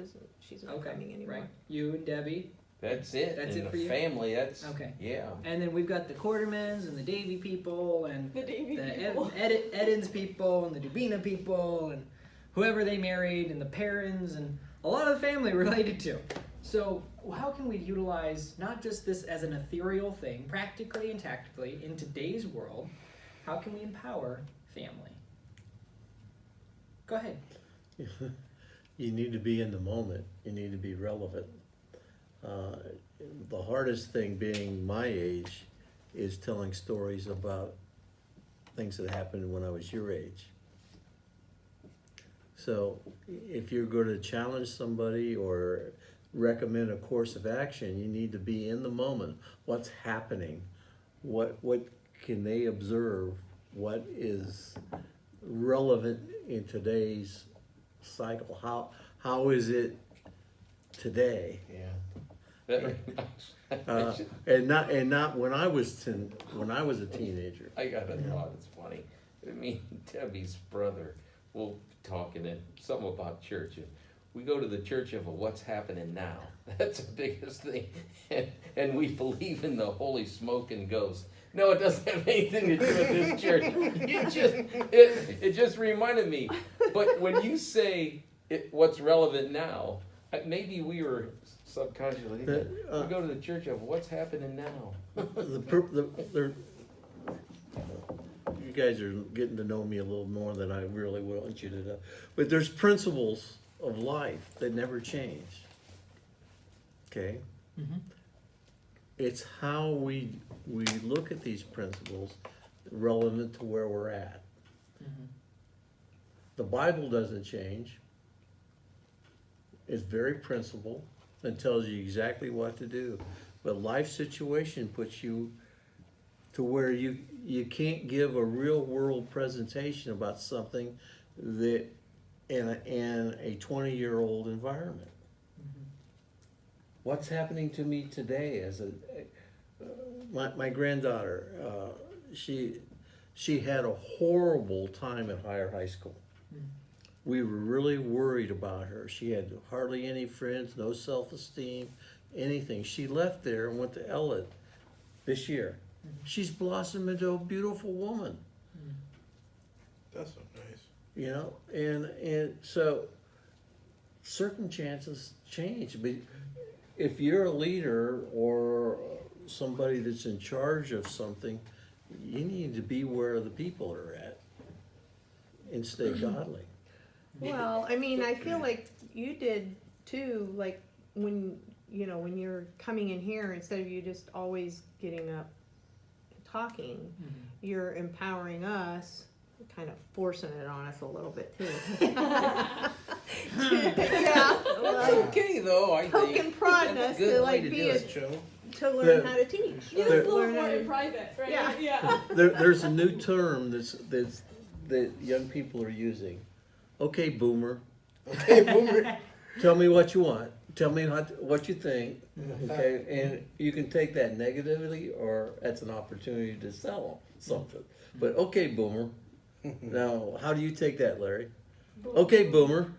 not Okay, coming anymore. right. You and Debbie. That's it. That's in it the for you? family, that's, Okay. yeah. And then we've got the Quartermans and the Davy people and The Davy the people. Edens people and the Dubina people and whoever they married and the Perrins and a lot of the family related to. So how can we utilize not just this as an ethereal thing, practically and tactically, in today's world? How can we empower family? Go ahead. You need to be in the moment. You need to be relevant. The hardest thing being my age is telling stories about things that happened when I was your age. So if you're going to challenge somebody or recommend a course of action, you need to be in the moment. What's happening? What can they observe? What is relevant in today's cycle? How is it today? Yeah. That- And not when I was a teenager. I got a thought, it's funny. Me and Debbie's brother will talking and something about church. And we go to the church of a what's happening now. That's the biggest thing. And we believe in the holy smoke and ghost. No, it doesn't have anything to do with this church. It just reminded me. But when you say what's relevant now, maybe we were subconsciously thinking, we go to the church of what's happening now. You guys are getting to know me a little more than I really want you to know. But there's principles of life that never change. Okay? Mm-hmm. It's how we look at these principles relevant to where we're at. Mm-hmm. The Bible doesn't change. It's very principled and tells you exactly what to do. But life situation puts you to where you can't give a real world presentation about something that in a 20-year-old environment. What's happening to me today as my granddaughter, she had a horrible time at high school. We were really worried about her. She had hardly any friends, no self-esteem, anything. She left there and went to Ellet this year. She's blossomed into a beautiful woman. That's so nice. You know, and so circumstances change. But if you're a leader or somebody that's in charge of something, you need to be where the people are at and stay godly. Well, I mean, I feel like you did too, like when you're coming in here, instead of you just always getting up and talking, you're empowering us, kind of forcing it on us a little bit too. Yeah. That's okay though, I Poke think. and prod That's a us good to way like to be do a, it. Chill. to learn how to teach. Just a little Learn how more to- in private, right? Yeah. Yeah. There's a new term that young people are using. Okay, boomer. Okay, boomer. Tell me what you want. Tell me what you think. Okay, and you can take that negatively, or that's an opportunity to sell something. But okay, boomer. Now, how do you take that, Larry? Okay, boomer.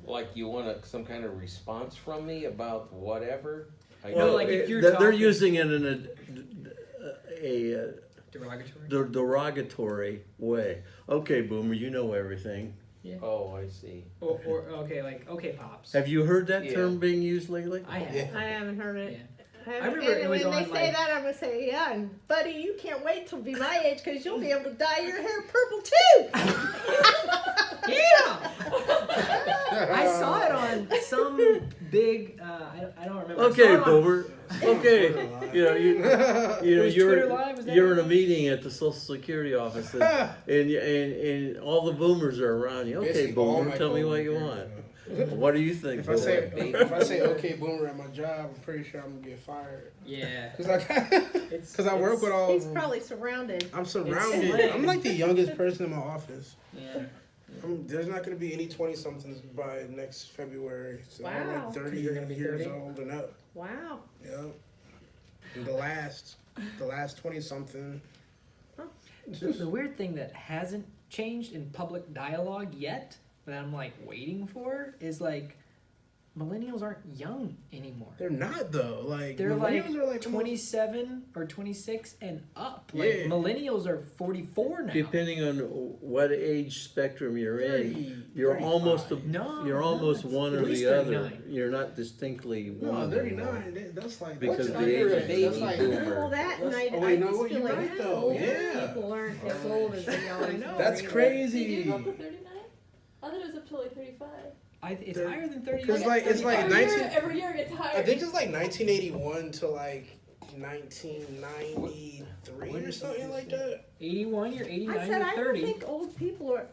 Like you want some kind of response from me about whatever? Well, like if you're they're talking- using it in a Derogatory. derogatory way. Okay, boomer, you know everything. Oh, I see. Or okay, like okay, pops. Have you heard that Yeah. term being used lately? I have. Yeah. I haven't heard it. I remember and it was when they on, say like- that, I'm gonna say, yeah, and buddy, you can't wait till be my age because you'll be able to dye your hair purple too. Yeah. I saw it on some big. I don't remember. I saw Okay, it on- boomer. Okay, you know Was Twitter Live? Was that you're in a live? meeting at the Social Security office, and all the boomers are around you. Okay, Basically, all boomer, my tell me what you coworkers, want. What do you think? If I say boomer? if I say okay boomer at my job, I'm pretty sure I'm gonna get fired. Yeah. Because I work with all He's of them. probably surrounded. I'm surrounded. It's I'm like the youngest person in my office. Yeah. There's not going to be any 20-somethings by next February. So I'm Wow. like 30 You're gonna be years 30? old and up. Wow. Yeah. And the last 20-something. The weird thing that hasn't changed in public dialogue yet, that I'm like waiting for, is like millennials aren't young anymore. They're not though. Like They're like millennials are like 27 or 26 and up. Like Yeah. millennials are 44 now. Depending on what age spectrum you're in, 30, you're 35. almost No, almost it's one at or least the other. 39. You're not distinctly No, one. anymore. 39. That's like Because that's of the under age a of baby that's like, boomer. Well, that and That's- I oh, wait, just no, feel you're like right, though. older Yeah. people aren't as old as they always know. were That's either. crazy. Did you go up to 39? I thought it was up to like 35. It's They're- higher than 30. 'cause, like, it's like every 19 year, every year it gets higher. I think it's like 1981 to like 1993 or something like that. 81, you're 89, I said you're I 30. don't think old people are.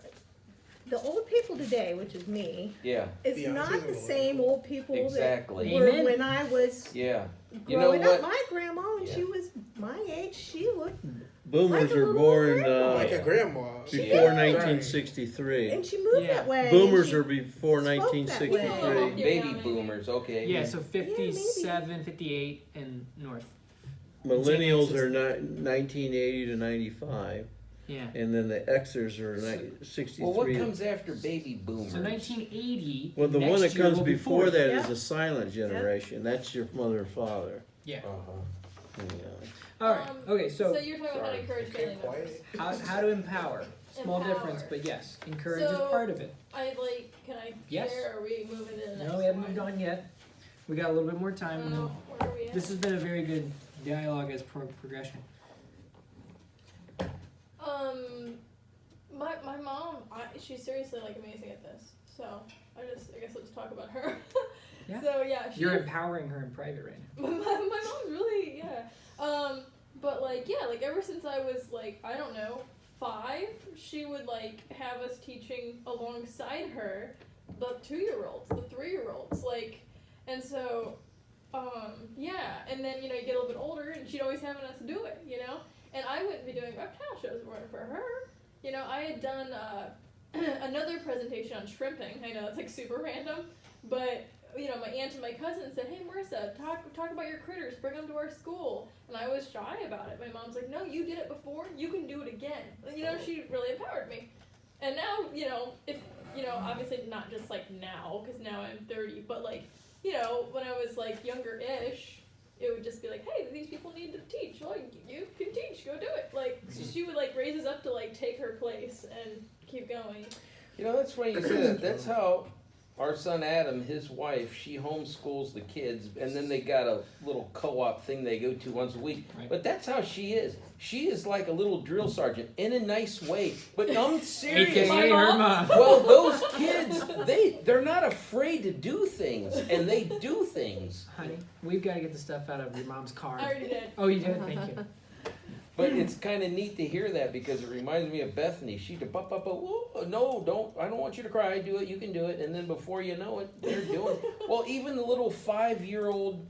The old people today, which is me, Yeah, is Yeah, not she's the old. same old people Exactly. that were Amen. when I was yeah. You know growing what? up. My grandma, when Yeah. she was my age, she looked Boomers Like a were little born grandma. Like a grandma. before Yeah. 1963. and she moved Yeah. that way. Boomers and she, are before spoke that way. 1963. Baby boomers, okay. Yeah, so 57, 58, and north. Millennials are 1980 to 95, Yeah. and then the Xers are 63. Well, what comes after baby boomers? So 1980. Well, the next one that year comes will be before 40. that Yeah. is a silent generation. That's your mother and father. Yeah. Yeah. All right. Okay. So So you're talking about how to encourage family members. how to empower? Small Empower. difference, but yes, encourage So- is part of it. Can I Yes. share, or are we moving to the next No, we haven't one? moved on yet. We got a little bit more time. and then Where are we at? this has been a very good dialogue as progression. My mom, she's seriously like amazing at this. So I guess let's talk about her. Yeah. So yeah, You're empowering her in private right now. my mom's really, yeah. But like ever since I was like, I don't know, 5, she would like have us teaching alongside her the 2-year-olds, the 3-year-olds, like, and so, yeah, and then, you know, you get a little bit older and she'd always having us do it, you know, and I wouldn't be doing reptile shows if it weren't for her. You know, I had done another presentation on shrimping. I know it's like super random, but my aunt and my cousin said, "Hey, Marissa, talk about your critters. Bring them to our school." And I was shy about it. My mom's like, "No, you did it before. You can do it again." She really empowered me. And now, if obviously not just like now, because now I'm 30, but like, when I was like younger-ish, it would just be like, "Hey, these people need to teach. Well, you can teach. Go do it." Like, she would like raise us up to like take her place and keep going. That's funny you say that. That's how our son Adam, his wife, she homeschools the kids, and then they got a little co-op thing they go to once a week. Right. But that's how she is. She is like a little drill sergeant in a nice way. But I'm serious. AKA her mom. Well, those kids, they're not afraid to do things, and they do things. Honey, we've got to get the stuff out of your mom's car. I already did. Oh, you did? Thank you. But it's kind of neat to hear that because it reminds me of Bethany. She'd no, don't. I don't want you to cry. Do it. You can do it. And then before you know it, they're doing it. Well, even the little 5-year-old.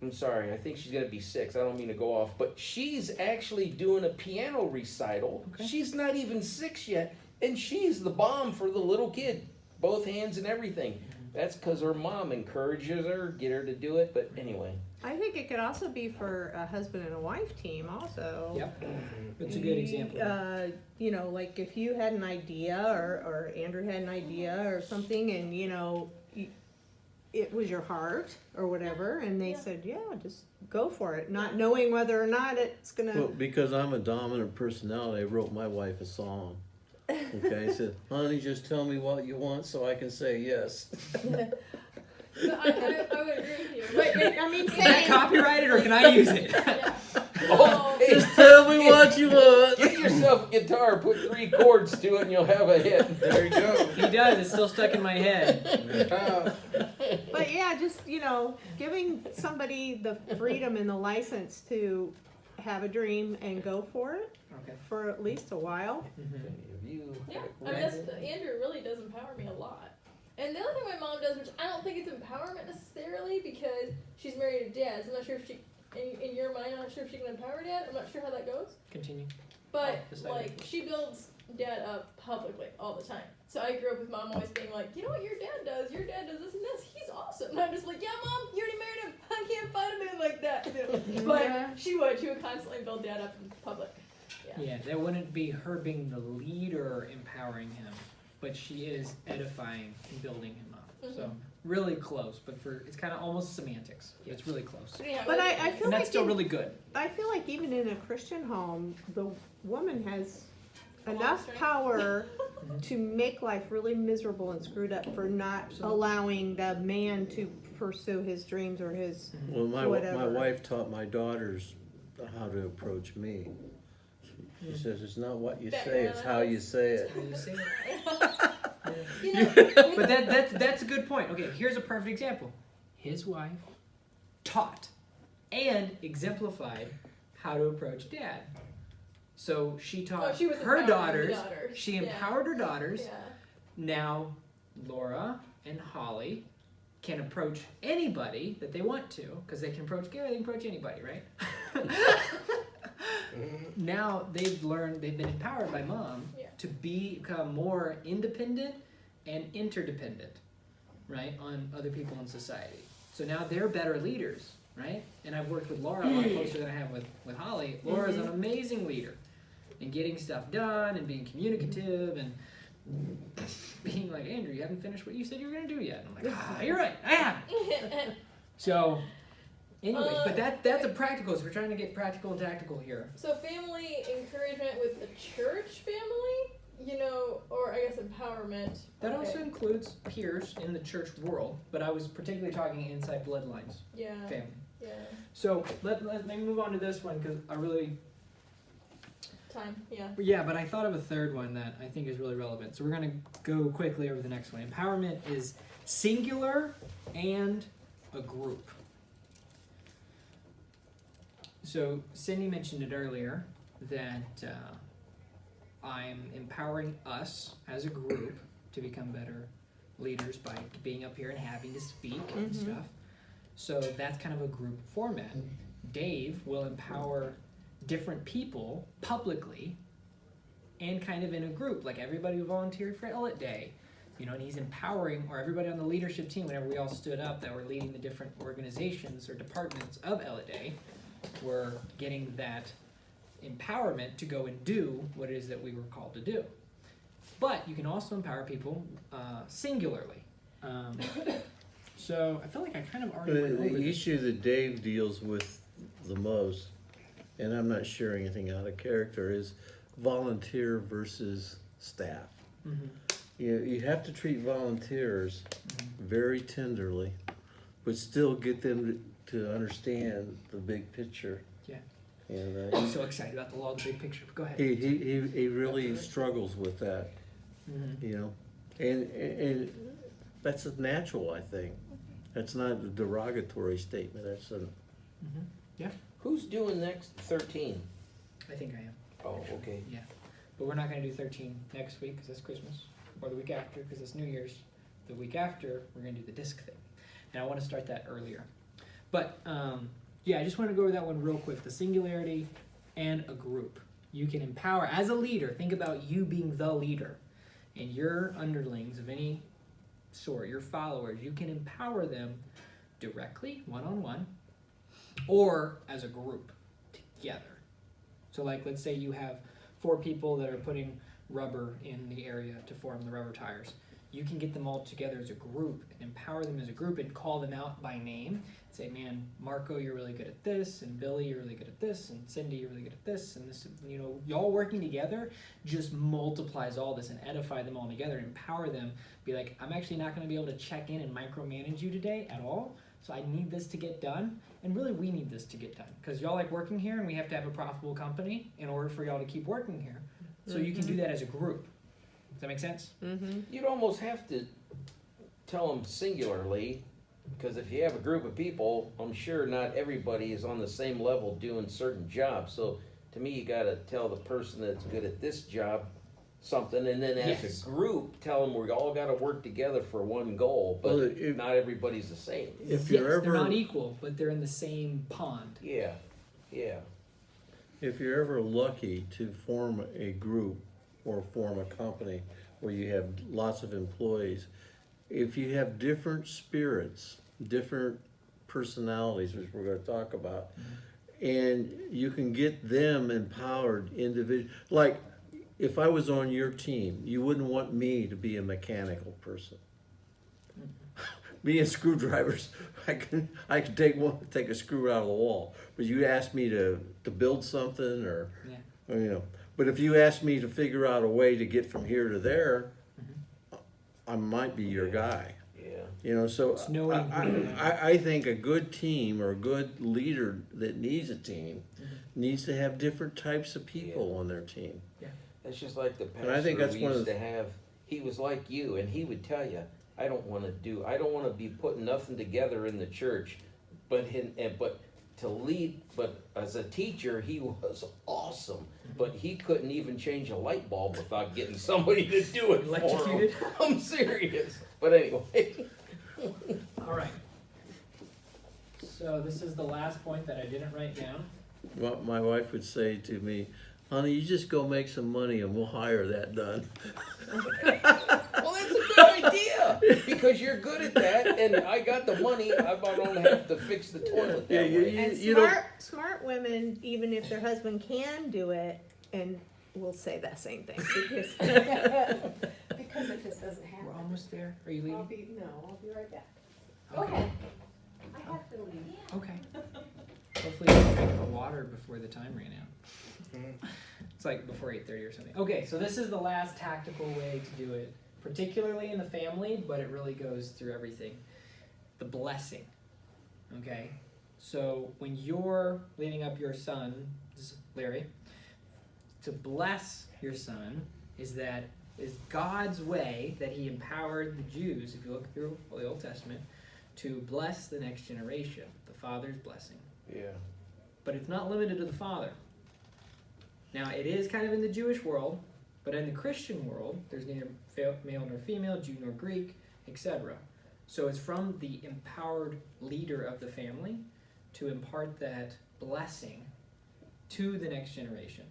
I'm sorry. I think she's gonna be 6. I don't mean to go off, but she's actually doing a piano recital. Okay. She's not even 6 yet, and she's the bomb for the little kid. Both hands and everything. That's because her mom encourages her, get her to do it. But anyway. I think it could also be for a husband and a wife team also. Yep. That's a good example. Like if you had an idea or Andrew had an idea or something and, it was your heart or whatever and they said, yeah, just go for it. Not knowing whether or not it's going to... Well, because I'm a dominant personality, I wrote my wife a song. Okay, I said, honey, just tell me what you want so I can say yes. But I would agree with you. But I mean, Is that copyrighted or can I use it? Yeah. Oh, hey, Just tell me what you want. get yourself a guitar, put 3 chords to it, and you'll have a hit. There you go. He does. It's still stuck in my head. But yeah, just, giving somebody the freedom and the license to have a dream and go for it Okay. for at least a while. Yeah, Andrew really does empower me a lot. And the other thing my mom does, which I don't think it's empowerment necessarily, because she's married to Dad, so I'm not sure if she, in your mind, I'm not sure if she can empower Dad. I'm not sure how that goes. Continue. But, Decided. like, she builds Dad up publicly all the time. So I grew up with Mom always being like, you know what your dad does? Your dad does this and this. He's awesome. And I'm just like, yeah, Mom, you already married him. I can't find a man like that. But Yeah. she would constantly build Dad up in public. Yeah, that wouldn't be her being the leader empowering him, but she is edifying and building him up. So really close, but it's kind of almost semantics. It's really close. Yeah, But I feel And like that's still really good. I feel like even in a Christian home, the woman has A lot of enough strength. power to make life really miserable and screwed up for not allowing the man to pursue his dreams or his Well, my whatever. wife taught my daughters how to approach me. She says, it's not what you Bet say, you're it's not how you say it. How you say it. You know, But that's a good point. Okay, here's a perfect example. His wife taught and exemplified how to approach Dad. So she taught she was her empowering daughters. the daughters. She Yeah. empowered her daughters. yeah. Now Laura and Holly can approach anybody that they want to, because they can approach Gary, they can approach anybody, right? Now they've been empowered by Mom to become more independent and interdependent, right, on other people in society. So now they're better leaders, right? And I've worked with Laura a lot closer than I have with Holly. Laura's an amazing leader in getting stuff done and being communicative and being like, Andrew, you haven't finished what you said you were going to do yet. And I'm like, you're right, I haven't. So, anyways, but that's a practical. So we're trying to get practical and tactical here. So family encouragement with the church family, or I guess empowerment. That Okay. also includes peers in the church world, but I was particularly talking inside bloodlines Yeah. family. Yeah. So let me move on to this one because I really, Time. Yeah. yeah, but I thought of a third one that I think is really relevant. So we're going to go quickly over the next one. Empowerment is singular and a group. So Cindy mentioned it earlier that I'm empowering us as a group to become better leaders by being up here and having to speak and stuff. So that's kind of a group format. Dave will empower different people publicly and kind of in a group, like everybody who volunteered for Illit Day, you know, and he's empowering, or everybody on the leadership team, whenever we all stood up that were leading the different organizations or departments of Illit Day, were getting that empowerment to go and do what it is that we were called to do. But you can also empower people singularly. So I feel like I kind of already went over The this. issue that Dave deals with the most, and I'm not sharing anything out of character, is volunteer versus staff. Mhm. You have to treat volunteers Mhm. very tenderly, but still get them to understand the big picture. Yeah. And I'm so excited about the law of the big picture. But go ahead. he really struggles with that, Mhm. you know, and that's natural, I think. That's not a derogatory statement. That's a Mhm. Yeah, Who's doing next 13? I think I am. Oh, okay. Yeah, but we're not going to do 13 next week because it's Christmas, or the week after because it's New Year's. The week after, we're going to do the disc thing, and I want to start that earlier. But yeah, I just want to go over that one real quick. The singularity and a group. You can empower as a leader. Think about you being the leader, and your underlings of any sort, your followers. You can empower them directly, one-on-one, or as a group together. So like, let's say you have 4 people that are putting rubber in the area to form the rubber tires. You can get them all together as a group and empower them as a group and call them out by name. Say, man, Marco, you're really good at this, and Billy, you're really good at this, and Cindy, you're really good at this, and this, you know, y'all working together just multiplies all this and edify them all together, empower them, be like, I'm actually not gonna be able to check in and micromanage you today at all, so I need this to get done, and really we need this to get done, because y'all like working here, and we have to have a profitable company in order for y'all to keep working here. So you can do that as a group. Does that make sense? Mm-hmm. You'd almost have to tell them singularly, because if you have a group of people, I'm sure not everybody is on the same level doing certain jobs. So to me, you gotta tell the person that's good at this job something, and then as Yes. a group, tell them we all gotta work together for one goal, but Well, if- not everybody's the same. if Yes, you're they're not ever equal, but they're in the same pond. Yeah, yeah. if you're ever lucky to form a group or form a company where you have lots of employees, if you have different spirits, different personalities, which we're going to talk about, and you can get them empowered individually. Like, if I was on your team, you wouldn't want me to be a mechanical person. Me and screwdrivers, I can take a screw out of the wall, but you ask me to build something or Yeah. you know. But if you ask me to figure out a way to get from here to there, I might be your guy. Yeah. You know, so It's knowing who- I think a good team or a good leader that needs a team needs to have different types of people on their team. It's just like the And I think pastor that's we one of used the- to have. He was like you, and he would tell you, I don't want to be putting nothing together in the church, but to lead. But as a teacher, he was awesome. But he couldn't even change a light bulb without getting somebody to do it for him. Electrocuted? I'm serious. But anyway. All right. So this is the last point that I didn't write down. My wife would say to me, honey, you just go make some money and we'll hire that done. Well, that's a good idea because you're good at that, and I got the money. I don't have to fix the toilet that Yeah, way. And You don't- smart women, even if their husband can do it, and will say that same thing because because it just doesn't happen. We're almost there. Are you I'll leaving? I'll be right back. Okay. I have to leave. Okay. Hopefully you can drink the water before the time ran out. It's like before 8:30 or something. Okay, so this is the last tactical way to do it, particularly in the family, but it really goes through everything. The blessing. Okay? So when you're leading up your son, this is Larry, to bless your son is God's way that he empowered the Jews, if you look through the Old Testament, to bless the next generation, the father's blessing. Yeah. But it's not limited to the father. Now, it is kind of in the Jewish world, but in the Christian world, there's neither male nor female, Jew nor Greek, etc. So it's from the empowered leader of the family to impart that blessing to the next generation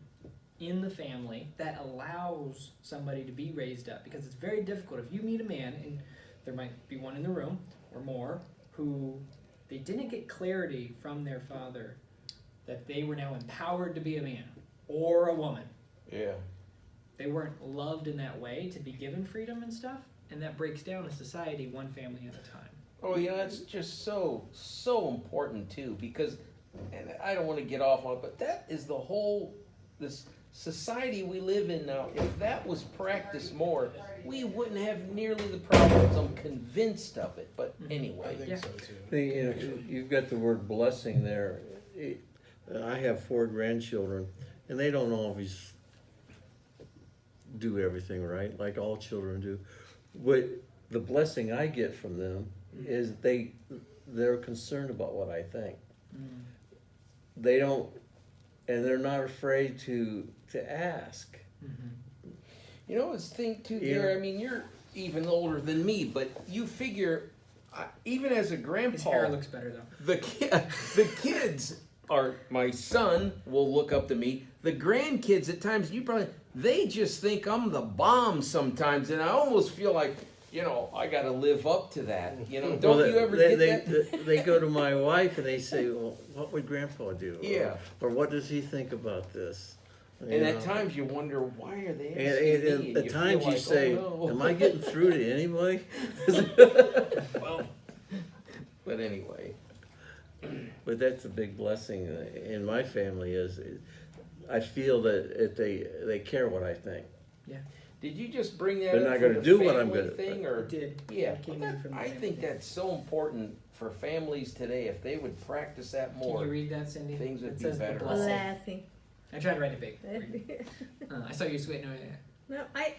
in the family that allows somebody to be raised up, because it's very difficult if you meet a man, and there might be one in the room or more, who they didn't get clarity from their father that they were now empowered to be a man or a woman. Yeah. They weren't loved in that way to be given freedom and stuff, and that breaks down a society one family at a time. Oh, that's just so important too, because, and I don't want to get off on it, but that is the whole, this society we live in now. If that was practiced more, we wouldn't have nearly the problems. I'm convinced of it, but I anyway. think so too. You've got the word blessing there. I have 4 grandchildren, and they don't always do everything right, like all children do. But the blessing I get from them is they're concerned about what I think. They don't, and they're not afraid to ask. You know, it's think too, Yeah. Gary, I mean, you're even older than me, but you figure, even as a His grandpa, hair looks better though. the kids are, my son will look up to me. The grandkids at times, they just think I'm the bomb sometimes, and I almost feel like, I got to live up to that. Don't Well, you ever get that? They go to my wife and they say, well, what would Grandpa do? Yeah. Or what does he think about this? You And know? at times you wonder, why are they And asking me? at times feel you like, say, oh, no. am I getting through to anybody? Well, but anyway. But that's a big blessing in my family is I feel that they care what I think. Did you just bring that They're up not for gonna the do what I'm family gonna- thing, or It did. yeah? It came in from the I family think thing. that's so important for families today. If they would practice that Can more, you read that, Cindy? things would It be says the better. blessing. Blessing. I tried to write it big. I saw you squint. No, I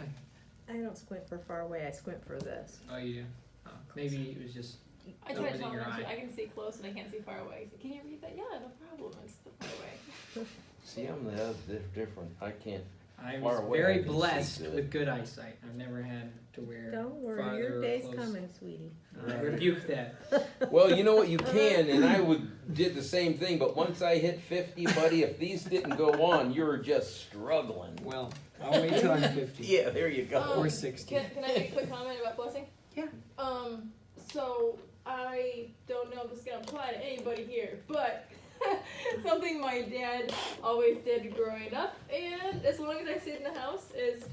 don't squint for far away. I squint for this. Oh, you do? Oh, maybe it was just. I try to Opening tell your them eye. I can see close and I can't see far away. So, can you read that? Yeah, no problem. It's the far away. see, I'm different. I can't. I Far was away, I very can see blessed good. with good eyesight. I've never had to wear. Don't worry, farther your or day's close. coming, sweetie. I rebuke that. Well, you know what, you can, and I did the same thing. But once I hit 50, buddy, if these didn't go on, you're just struggling. Well, I'll wait till I'm 50 Yeah, there you go. or 60. Can I make a quick comment about blessing? Yeah. So I don't know if this is gonna apply to anybody here, but something my dad always did growing up, and as long as I stayed in the house, is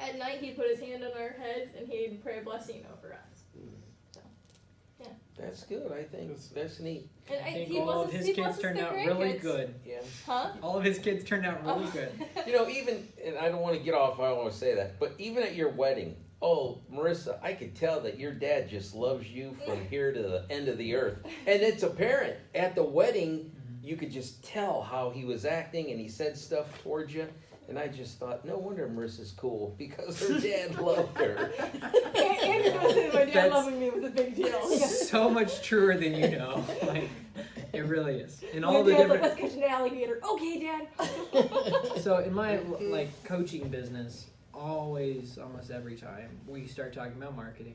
at night he'd put his hand on our heads and he'd pray a blessing over us. That's good. I think that's neat. And I think he all of blesses- his he kids blesses turned the out really grandkids. good. Yeah. Huh? All of his kids turned out really Oh. good. Even, and I don't want to get off, I always say that, but even at your wedding, Marissa, I could tell that your dad just loves you from here to the end of the earth. And it's apparent. At the wedding, you could just tell how he was acting and he said stuff towards you. And I just thought, no wonder Marissa's cool, because her dad loved her. Andrew was saying my dad That's- loving me was a big deal. So much truer than you know. Like, it really is. In My all the dad's different. like, let's catch an alligator. Okay, Dad. So in my coaching business, almost every time we start talking about marketing,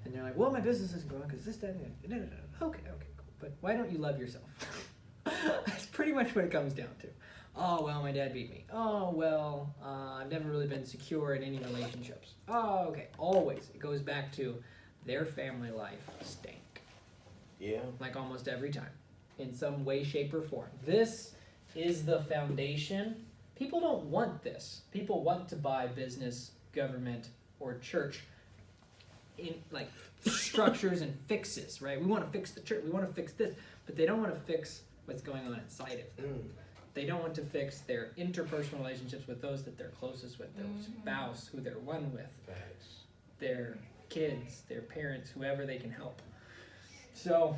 and they're like, "Well, my business isn't growing because this, that, and that." No. Okay, cool. But why don't you love yourself? That's pretty much what it comes down to. Oh well, my dad beat me. Oh well, I've never really been secure in any relationships. Oh, okay. Always it goes back to their family life stank. Yeah. Like almost every time, in some way, shape, or form. This is the foundation. People don't want this. People want to buy business, government, or church in like structures and fixes, right? We want to fix the church. We want to fix this, but they don't want to fix what's going on inside of them. They don't want to fix their interpersonal relationships with those that they're closest with, their spouse, who they're one with, their kids, their parents, whoever they can help. So,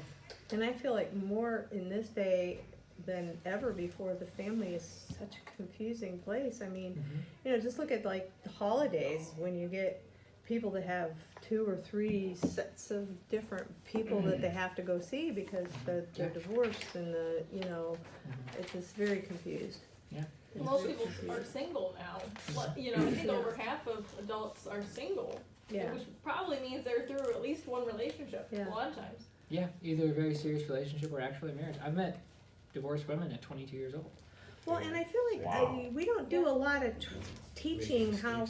And I feel like more in this day than ever before, the family is such a confusing place. I mean, just look at like the holidays when you get people that have 2 or 3 sets of different people that they have to go see because they're divorced and it's just very confused. yeah. Most people are single now. I think over half of adults are single. Yeah. Which probably means they're through at least one relationship Yeah. a lot of times. Yeah, either a very serious relationship or actually a marriage. I've met divorced women at 22 years old. Well, and I feel like we don't do a lot of teaching how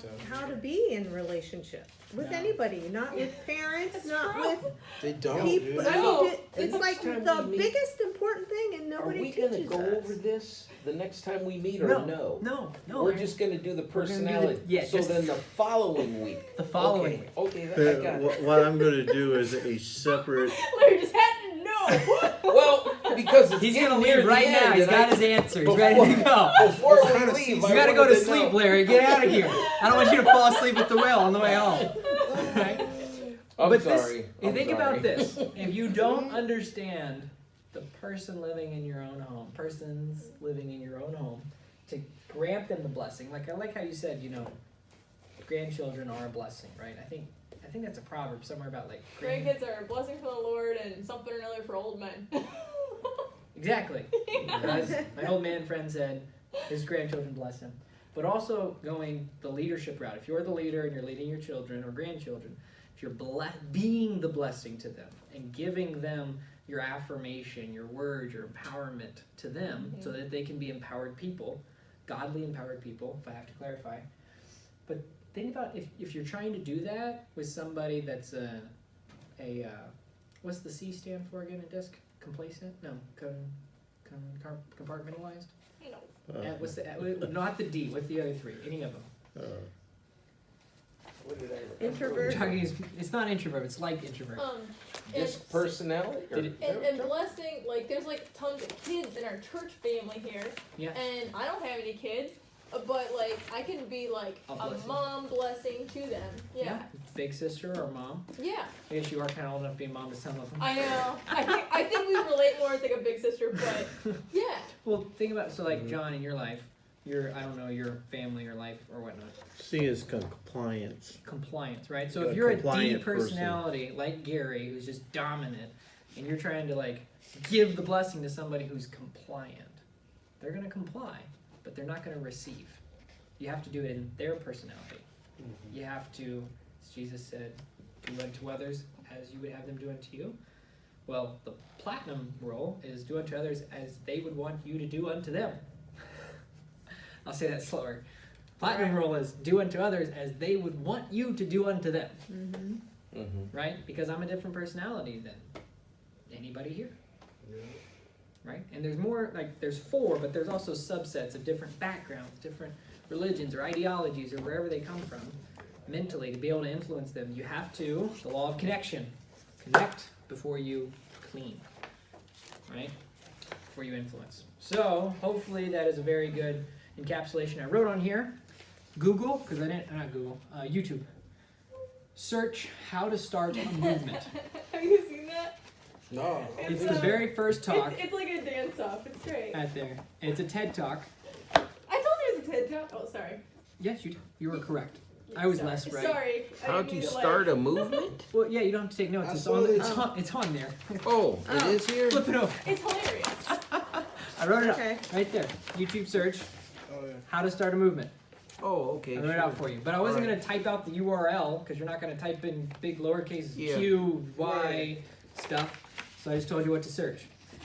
to be in relationship with No. anybody, not with parents, That's not true. with They don't. people. Dude. I No. mean, it's like time the we meet- biggest important thing, and Are nobody we gonna teaches go us. over this the next time we meet or No. We're just gonna do the We're gonna do the- personality. yeah, So just- then the following week. the following Okay, week. okay, I got it. What I'm gonna do is a separate, Larry just had to know. Well, because it's He's getting gonna near leave the right end, now. He's and got I- his answer. He's before- ready to go. Before What kind we of leave, season? I You gotta go to wanted sleep, know. Larry. Get out of here. I don't want you to fall asleep at the wheel on the way home. Right? I'm But sorry. And think sorry. about this. If you don't understand the person living in your own home, persons living in your own home, to grant them the blessing, like I like how you said, grandchildren are a blessing, right? I think that's a proverb somewhere about like Grandkids are a blessing from the Lord and something or another for old men. Exactly. As my old man friend said, his grandchildren bless him. But also going the leadership route. If you're the leader and you're leading your children or grandchildren, if you're being the blessing to them and giving them your affirmation, your words, your empowerment to them so that they can be empowered people, godly empowered people, if I have to clarify. But think about if you're trying to do that with somebody that's what's the C stand for again at DISC? Complacent? No, compartmentalized? No. What's the not the D? What's the other three? Any of them? What did I write? Introvert. It's not introvert. It's like introvert. This And- personality? or- Did And blessing, like, there's like tons of kids in our church family here, Yeah. and I don't have any kids, but like I can be like A a blessing. mom blessing to them. Yeah, Big sister or mom. yeah. I guess you are kind of old enough to be a mom to some of them. I know. I think we relate more as like a big sister, but yeah. Well, think about so like John in your life, your your family or life or whatnot. C is compliance. Compliance, right? So A if you're a D compliant personality like Gary, who's just dominant, and you're trying to like give the blessing to somebody who's compliant, they're gonna comply, but they're not gonna receive. You have to do it in their personality. You have to, as Jesus said, do unto others as you would have them do unto you. Well, the platinum role is do unto others as they would want you to do unto them. I'll say that slower. Platinum role is do unto others as they would want you to do unto them. Mm-hmm. Mhm. Right? Because I'm a different personality than anybody here. Right? And there's more, like, there's four, but there's also subsets of different backgrounds, different religions or ideologies or wherever they come from mentally to be able to influence them. You have to, the law of connection, connect before you clean. Right? Before you influence. So, hopefully that is a very good encapsulation. I wrote on here, Google, because not Google, YouTube. Search how to start a movement. Have you seen that? No. It's the very first talk It's like a dance off. It's great. out there. It's a TED Talk. I told you it was a TED Talk. Oh, sorry. Yes, you were correct. I was less right. Sorry. I How'd didn't you mean to, start a movement? Well, yeah, you don't have to take notes. I It's saw on, it. it's on there. Oh, it is here? Flip it over. It's hilarious. I wrote it Okay. up right there. YouTube search, Oh yeah. how to start a movement. Oh, okay. I wrote it out for you. But I wasn't going to type out the URL because you're not going to type in big lowercase Yeah. q, y stuff. So I just told you what to search.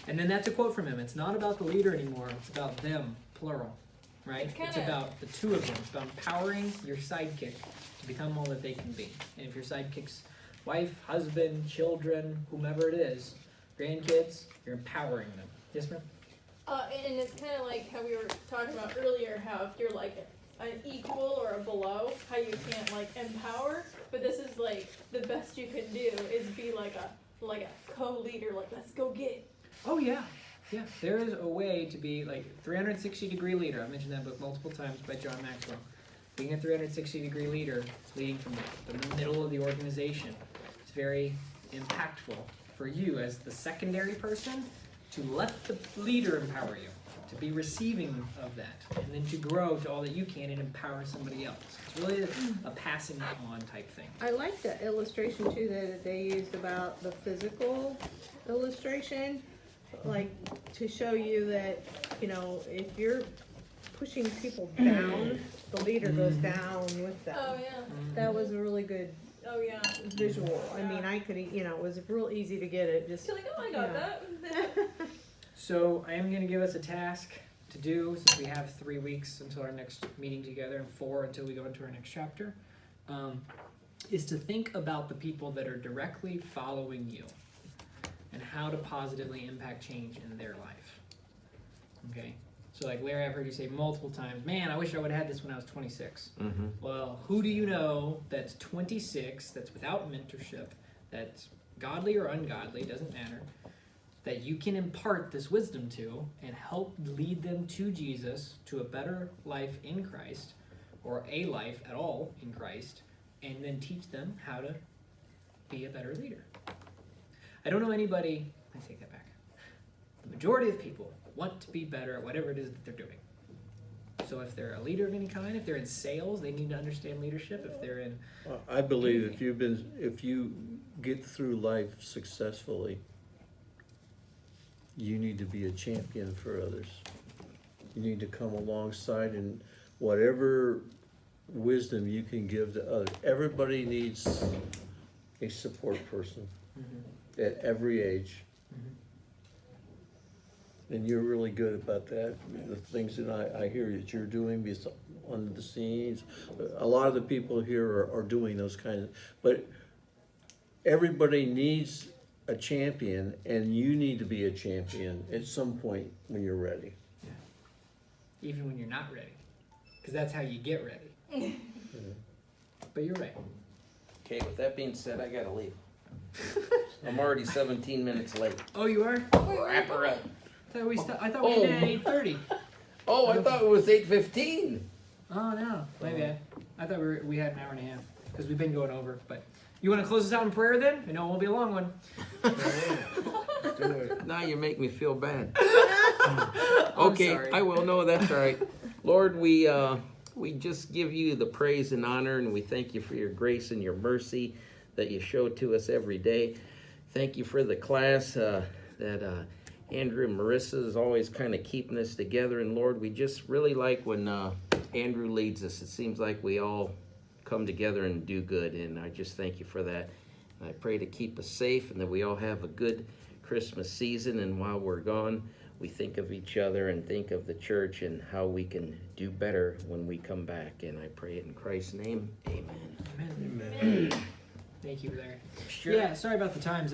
And then that's a quote from him. It's not about the leader anymore. It's about them, plural. Right? It's kinda- It's about the two of them. It's about empowering your sidekick to become all that they can be. And if your sidekick's wife, husband, children, whomever it is, grandkids, you're empowering them. Yes, ma'am? And it's kind of like how we were talking about earlier, how if you're like an equal or a below, how you can't like empower, but this is like the best you can do is be like a co-leader, like let's go get. Oh, yeah. Yeah, there is a way to be like 360-degree leader. I mentioned that book multiple times by John Maxwell. Being a 360-degree leader, leading from the middle of the organization, it's very impactful for you as the secondary person to let the leader empower you, to be receiving of that, and then to grow to all that you can and empower somebody else. It's really a passing on type thing. I like the illustration too that they used about the physical illustration, like to show you that, if you're pushing people down, the leader goes down with them. Oh yeah. That was a really good Oh yeah. visual. I mean, I could, it was real easy to get it. Just You're like, oh, I got Yeah. that. So I am going to give us a task to do, since we have 3 weeks until our next meeting together and 4 until we go into our next chapter, is to think about the people that are directly following you and how to positively impact change in their life. Okay? So like Larry, I've heard you say multiple times, man, I wish I would have had this when I was 26. Mm-hmm. Well, who do you know that's 26, that's without mentorship, that's godly or ungodly, doesn't matter, that you can impart this wisdom to and help lead them to Jesus, to a better life in Christ, or a life at all in Christ, and then teach them how to be a better leader. I don't know anybody, I take that back. The majority of people want to be better at whatever it is that they're doing. So if they're a leader of any kind, if they're in sales, they need to understand leadership. If they're in, I believe if you get through life successfully, you need to be a champion for others. You need to come alongside and whatever wisdom you can give to others. Everybody needs a support person at every age. And you're really good about that. The things that I hear that you're doing on the scenes, a lot of the people here are doing those kinds of, but everybody needs a champion, and you need to be a champion at some point when you're ready. even when you're not ready, because that's how you get ready. But you're right. Okay, with that being said, I gotta leave. I'm already 17 minutes late. Oh, you are? Wrap her up. I thought we ended at 8:30. Oh, I thought it was 8:15. Oh no, my bad. I thought we had an hour and a half because we've been going over. But you want to close us out in prayer then? I know it won't be a long one. Do it. Now you make me feel bad. I'm Okay, sorry. I will. No, that's all right. Lord, we just give you the praise and honor, and we thank you for your grace and your mercy that you show to us every day. Thank you for the class that Andrew and Marissa is always kind of keeping us together. And Lord, we just really like when Andrew leads us. It seems like we all come together and do good, and I just thank you for that. And I pray to keep us safe and that we all have a good Christmas season. And while we're gone, we think of each other and think of the church and how we can do better when we come back. And I pray it in Christ's name. Amen. Amen. Amen. Thank you, Larry. Sure. Yeah, sorry about the times.